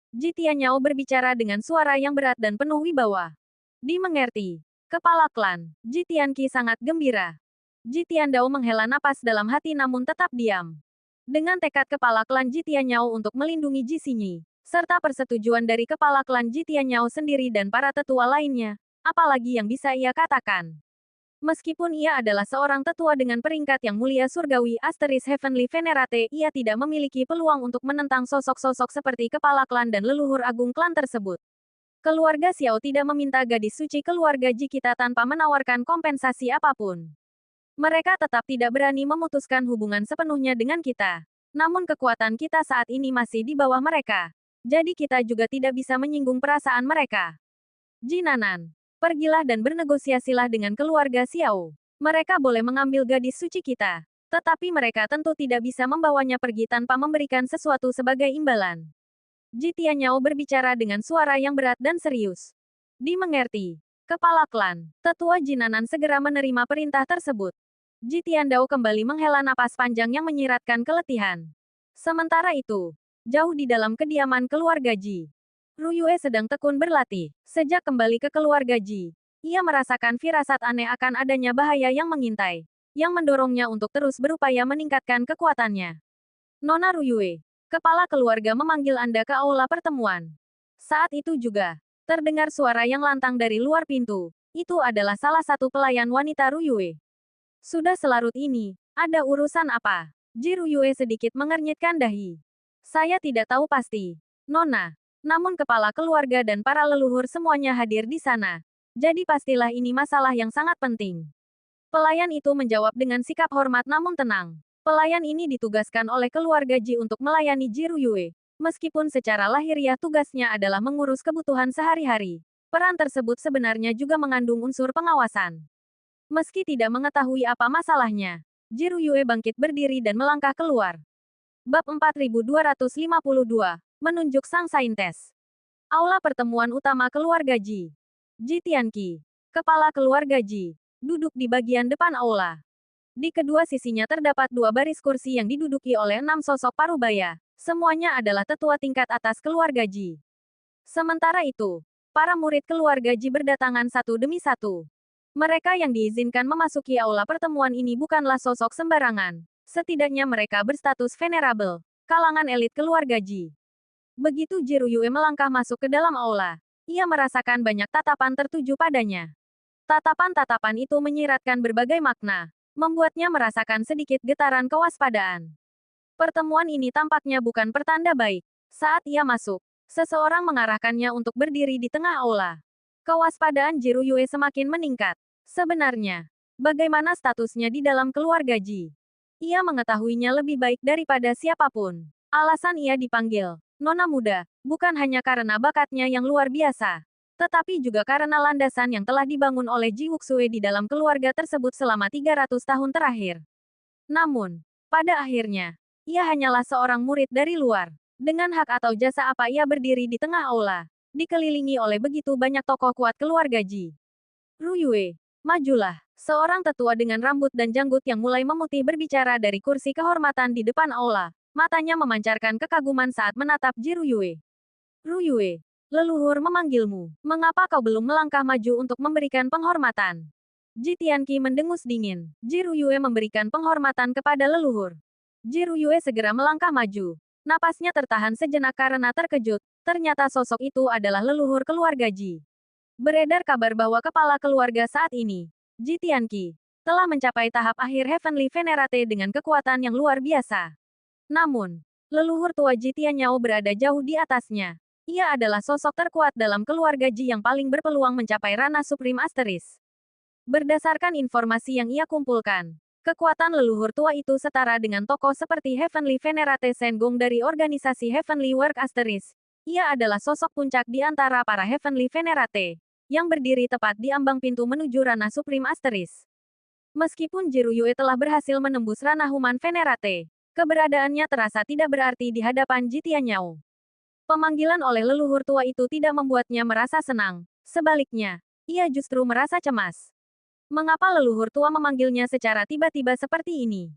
Ji Tianyao berbicara dengan suara yang berat dan penuh wibawa. Dimengerti. Kepala klan, Ji Tianqi sangat gembira. Ji Tiandao menghela napas dalam hati namun tetap diam. Dengan tekad kepala klan Ji Tianyao untuk melindungi Ji Xinyi, serta persetujuan dari kepala klan Ji Tianyao sendiri dan para tetua lainnya, apalagi yang bisa ia katakan. Meskipun ia adalah seorang tetua dengan peringkat yang mulia surgawi Asteris Heavenly Venerate, ia tidak memiliki peluang untuk menentang sosok-sosok seperti kepala klan dan leluhur agung klan tersebut. Keluarga Xiao tidak meminta gadis suci keluarga Ji kita tanpa menawarkan kompensasi apapun. Mereka tetap tidak berani memutuskan hubungan sepenuhnya dengan kita. Namun kekuatan kita saat ini masih di bawah mereka. Jadi kita juga tidak bisa menyinggung perasaan mereka. Ji Nanan, pergilah dan bernegosiasilah dengan keluarga Xiao. Mereka boleh mengambil gadis suci kita. Tetapi mereka tentu tidak bisa membawanya pergi tanpa memberikan sesuatu sebagai imbalan. Ji Tianyao berbicara dengan suara yang berat dan serius. Dimengerti. Kepala klan, tetua Jinanan segera menerima perintah tersebut. Ji Tiandao kembali menghela napas panjang yang menyiratkan keletihan. Sementara itu, jauh di dalam kediaman keluarga Ji, Ru Yue sedang tekun berlatih. Sejak kembali ke keluarga Ji, ia merasakan firasat aneh akan adanya bahaya yang mengintai, yang mendorongnya untuk terus berupaya meningkatkan kekuatannya. Nona Ru Yue, kepala keluarga memanggil Anda ke aula pertemuan. Saat itu juga, terdengar suara yang lantang dari luar pintu. Itu adalah salah satu pelayan wanita Ru Yue. Sudah selarut ini, ada urusan apa? Ji Ru Yue sedikit mengernyitkan dahi. Saya tidak tahu pasti, Nona. Namun kepala keluarga dan para leluhur semuanya hadir di sana. Jadi pastilah ini masalah yang sangat penting. Pelayan itu menjawab dengan sikap hormat namun tenang. Pelayan ini ditugaskan oleh keluarga Ji untuk melayani Ji Ru Yue. Meskipun secara lahiriah tugasnya adalah mengurus kebutuhan sehari-hari, peran tersebut sebenarnya juga mengandung unsur pengawasan. Meski tidak mengetahui apa masalahnya, Ji Ru Yue bangkit berdiri dan melangkah keluar. Bab 4252, menunjuk sang saintes. Aula pertemuan utama keluarga Ji. Ji Tianqi, kepala keluarga Ji, duduk di bagian depan aula. Di kedua sisinya terdapat dua baris kursi yang diduduki oleh 6 sosok parubaya. Semuanya adalah tetua tingkat atas keluarga Ji. Sementara itu, para murid keluarga Ji berdatangan satu demi satu. Mereka yang diizinkan memasuki aula pertemuan ini bukanlah sosok sembarangan. Setidaknya mereka berstatus venerable, kalangan elit keluarga Ji. Begitu Ji Ru Yue melangkah masuk ke dalam aula, ia merasakan banyak tatapan tertuju padanya. Tatapan-tatapan itu menyiratkan berbagai makna, membuatnya merasakan sedikit getaran kewaspadaan. Pertemuan ini tampaknya bukan pertanda baik. Saat ia masuk, seseorang mengarahkannya untuk berdiri di tengah aula. Kewaspadaan Ji Ru Yue semakin meningkat. Sebenarnya, bagaimana statusnya di dalam keluarga Ji? Ia mengetahuinya lebih baik daripada siapapun. Alasan ia dipanggil Nona Muda, bukan hanya karena bakatnya yang luar biasa, tetapi juga karena landasan yang telah dibangun oleh Ji Wuxue di dalam keluarga tersebut selama 300 tahun terakhir. Namun, pada akhirnya, ia hanyalah seorang murid dari luar. Dengan hak atau jasa apa ia berdiri di tengah aula, dikelilingi oleh begitu banyak tokoh kuat keluarga Ji. Ru Yue, majulah. Seorang tetua dengan rambut dan janggut yang mulai memutih berbicara dari kursi kehormatan di depan aula. Matanya memancarkan kekaguman saat menatap Ji Ru Yue. Ru Yue, leluhur memanggilmu. Mengapa kau belum melangkah maju untuk memberikan penghormatan? Ji Tianqi mendengus dingin. Ji Ru Yue memberikan penghormatan kepada leluhur. Ji Ru Yue segera melangkah maju. Napasnya tertahan sejenak karena terkejut. Ternyata sosok itu adalah leluhur keluarga Ji. Beredar kabar bahwa kepala keluarga saat ini Ji Tianqi telah mencapai tahap akhir Heavenly Venerate dengan kekuatan yang luar biasa. Namun, leluhur tua Ji Tianyao berada jauh di atasnya. Ia adalah sosok terkuat dalam keluarga Ji yang paling berpeluang mencapai ranah Supreme Asteris. Berdasarkan informasi yang ia kumpulkan, kekuatan leluhur tua itu setara dengan tokoh seperti Heavenly Venerate Sengong dari organisasi Heavenly Work Asteris. Ia adalah sosok puncak di antara para Heavenly Venerate, yang berdiri tepat di ambang pintu menuju ranah Supreme Asteris. Meskipun Ji Ruyue telah berhasil menembus ranah Human Venerate, keberadaannya terasa tidak berarti di hadapan Ji Tianyao. Pemanggilan oleh leluhur tua itu tidak membuatnya merasa senang. Sebaliknya, ia justru merasa cemas. Mengapa leluhur tua memanggilnya secara tiba-tiba seperti ini?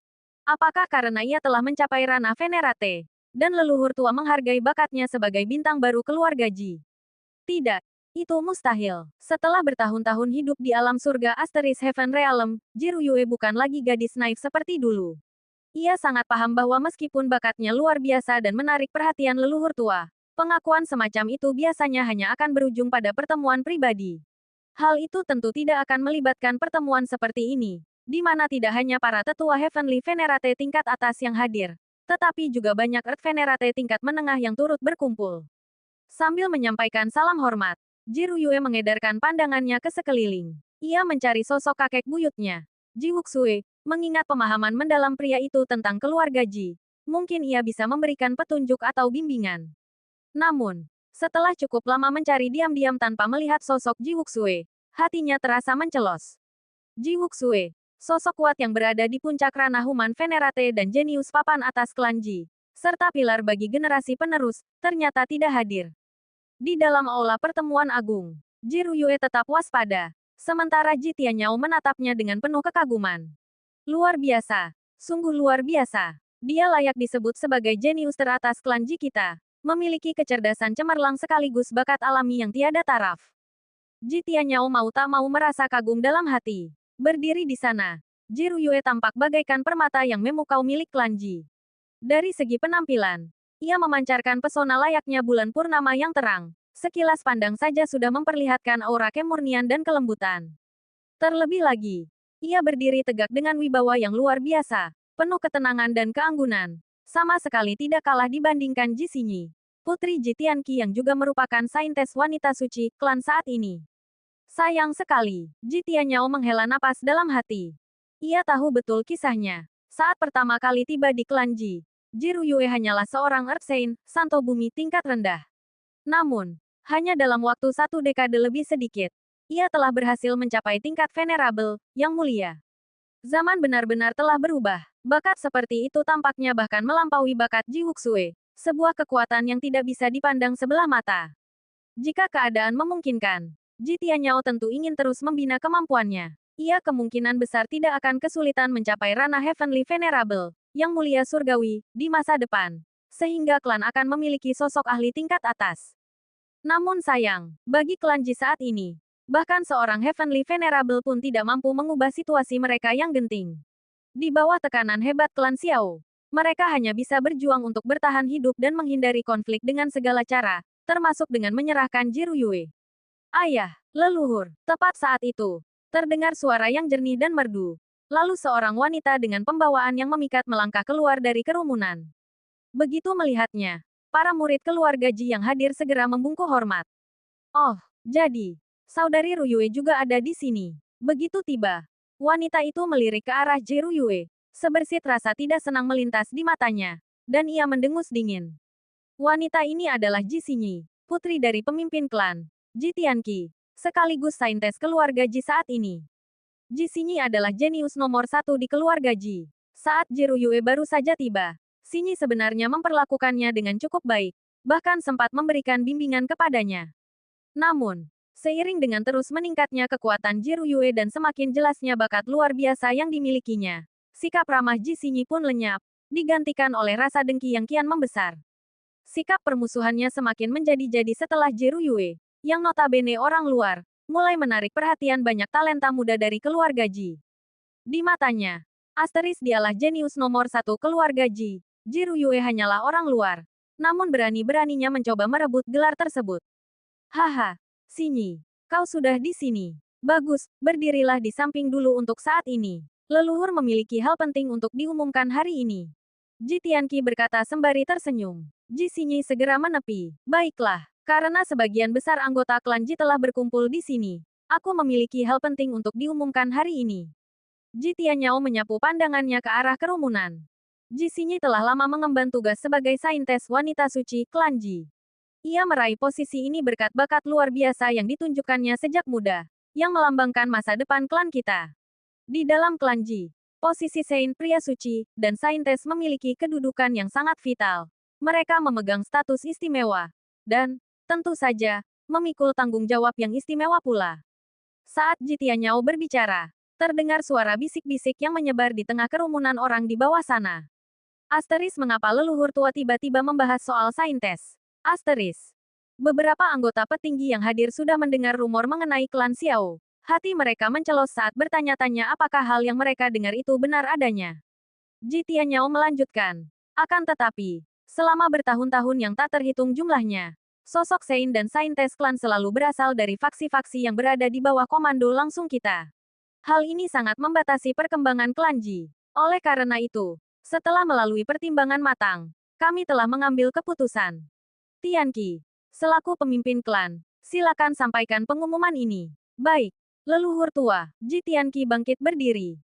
Apakah karena ia telah mencapai ranah Venerate, dan leluhur tua menghargai bakatnya sebagai bintang baru keluarga Ji? Tidak. Itu mustahil. Setelah bertahun-tahun hidup di alam surga Asteris Heaven Realm, Ji Ruyue bukan lagi gadis naif seperti dulu. Ia sangat paham bahwa meskipun bakatnya luar biasa dan menarik perhatian leluhur tua, pengakuan semacam itu biasanya hanya akan berujung pada pertemuan pribadi. Hal itu tentu tidak akan melibatkan pertemuan seperti ini, di mana tidak hanya para tetua Heavenly Venerate tingkat atas yang hadir, tetapi juga banyak Earth Venerate tingkat menengah yang turut berkumpul. Sambil menyampaikan salam hormat, Ji Ruyue mengedarkan pandangannya ke sekeliling. Ia mencari sosok kakek buyutnya, Ji Wuxue, mengingat pemahaman mendalam pria itu tentang keluarga Ji. Mungkin ia bisa memberikan petunjuk atau bimbingan. Namun, setelah cukup lama mencari diam-diam tanpa melihat sosok Ji Wuxue, hatinya terasa mencelos. Ji Wuxue, sosok kuat yang berada di puncak ranah Human Venerate dan jenius papan atas klan Ji, serta pilar bagi generasi penerus, ternyata tidak hadir. Di dalam aula pertemuan agung, Ji Ruyue tetap waspada, sementara Ji Tianyao menatapnya dengan penuh kekaguman. Luar biasa, sungguh luar biasa. Dia layak disebut sebagai jenius teratas klan Ji kita. Memiliki kecerdasan cemerlang sekaligus bakat alami yang tiada taraf. Ji Tianyao mau tak mau merasa kagum dalam hati. Berdiri di sana, Ji Ruyue tampak bagaikan permata yang memukau milik klan Ji. Dari segi penampilan, ia memancarkan pesona layaknya bulan purnama yang terang. Sekilas pandang saja sudah memperlihatkan aura kemurnian dan kelembutan. Terlebih lagi, ia berdiri tegak dengan wibawa yang luar biasa, penuh ketenangan dan keanggunan. Sama sekali tidak kalah dibandingkan Ji Xinyi, putri Ji Tianqi yang juga merupakan saintes wanita suci klan saat ini. Sayang sekali, Ji Tianyao menghela napas dalam hati. Ia tahu betul kisahnya. Saat pertama kali tiba di klan Ji, Ji Ruyue hanyalah seorang Earth Saint, santo bumi tingkat rendah. Namun, hanya dalam waktu 1 dekade lebih sedikit, ia telah berhasil mencapai tingkat venerable, yang mulia. Zaman benar-benar telah berubah. Bakat seperti itu tampaknya bahkan melampaui bakat Ji Wuxue, sebuah kekuatan yang tidak bisa dipandang sebelah mata. Jika keadaan memungkinkan, Ji Tianyao tentu ingin terus membina kemampuannya. Ia kemungkinan besar tidak akan kesulitan mencapai ranah Heavenly Venerable, yang mulia surgawi, di masa depan. Sehingga klan akan memiliki sosok ahli tingkat atas. Namun sayang, bagi klan Ji saat ini, bahkan seorang Heavenly Venerable pun tidak mampu mengubah situasi mereka yang genting. Di bawah tekanan hebat klan Xiao, mereka hanya bisa berjuang untuk bertahan hidup dan menghindari konflik dengan segala cara, termasuk dengan menyerahkan Ji Ruyue. Ayah, leluhur, tepat saat itu, terdengar suara yang jernih dan merdu. Lalu seorang wanita dengan pembawaan yang memikat melangkah keluar dari kerumunan. Begitu melihatnya, para murid keluarga Ji yang hadir segera membungkuk hormat. Oh, jadi, saudari Ruyue juga ada di sini. Begitu tiba, wanita itu melirik ke arah Ji Ruyue. Sebersit rasa tidak senang melintas di matanya, dan ia mendengus dingin. Wanita ini adalah Ji Xinyi, putri dari pemimpin klan, Ji Tianqi, sekaligus saintes keluarga Ji saat ini. Ji Xinyi adalah jenius nomor 1 di keluarga Ji. Saat Ji Ruyue baru saja tiba, Xinyi sebenarnya memperlakukannya dengan cukup baik, bahkan sempat memberikan bimbingan kepadanya. Namun, seiring dengan terus meningkatnya kekuatan Ji Ruyue dan semakin jelasnya bakat luar biasa yang dimilikinya, sikap ramah Ji Xinyi pun lenyap, digantikan oleh rasa dengki yang kian membesar. Sikap permusuhannya semakin menjadi-jadi setelah Ji Ruyue, yang notabene orang luar, mulai menarik perhatian banyak talenta muda dari keluarga Ji. Di matanya, Asteris dialah jenius nomor 1 keluarga Ji. Ji Ruyue hanyalah orang luar, namun berani-beraninya mencoba merebut gelar tersebut. Haha, Xinyi, kau sudah di sini. Bagus, berdirilah di samping dulu untuk saat ini. Leluhur memiliki hal penting untuk diumumkan hari ini. Ji Tianqi berkata sembari tersenyum. Ji Xinyi segera menepi. Baiklah, karena sebagian besar anggota klan Ji telah berkumpul di sini. Aku memiliki hal penting untuk diumumkan hari ini. Ji Tianyao menyapu pandangannya ke arah kerumunan. Ji Xinyi telah lama mengemban tugas sebagai saintes wanita suci klan Ji. Ia meraih posisi ini berkat bakat luar biasa yang ditunjukkannya sejak muda, yang melambangkan masa depan klan kita. Di dalam klan Ji, posisi Saint pria suci dan saintes memiliki kedudukan yang sangat vital. Mereka memegang status istimewa dan, tentu saja, memikul tanggung jawab yang istimewa pula. Saat Ji Tianyao berbicara, terdengar suara bisik-bisik yang menyebar di tengah kerumunan orang di bawah sana. Asteris mengapa leluhur tua tiba-tiba membahas soal saintes? Asteris. Beberapa anggota petinggi yang hadir sudah mendengar rumor mengenai klan Xiao. Hati mereka mencelos saat bertanya-tanya apakah hal yang mereka dengar itu benar adanya. Ji Tianyao melanjutkan. Akan tetapi, selama bertahun-tahun yang tak terhitung jumlahnya, sosok Sein dan saintes klan selalu berasal dari faksi-faksi yang berada di bawah komando langsung kita. Hal ini sangat membatasi perkembangan klan Ji. Oleh karena itu, setelah melalui pertimbangan matang, kami telah mengambil keputusan. Tianqi, selaku pemimpin klan, silakan sampaikan pengumuman ini. Baik. Leluhur tua, Ji Tianqi bangkit berdiri.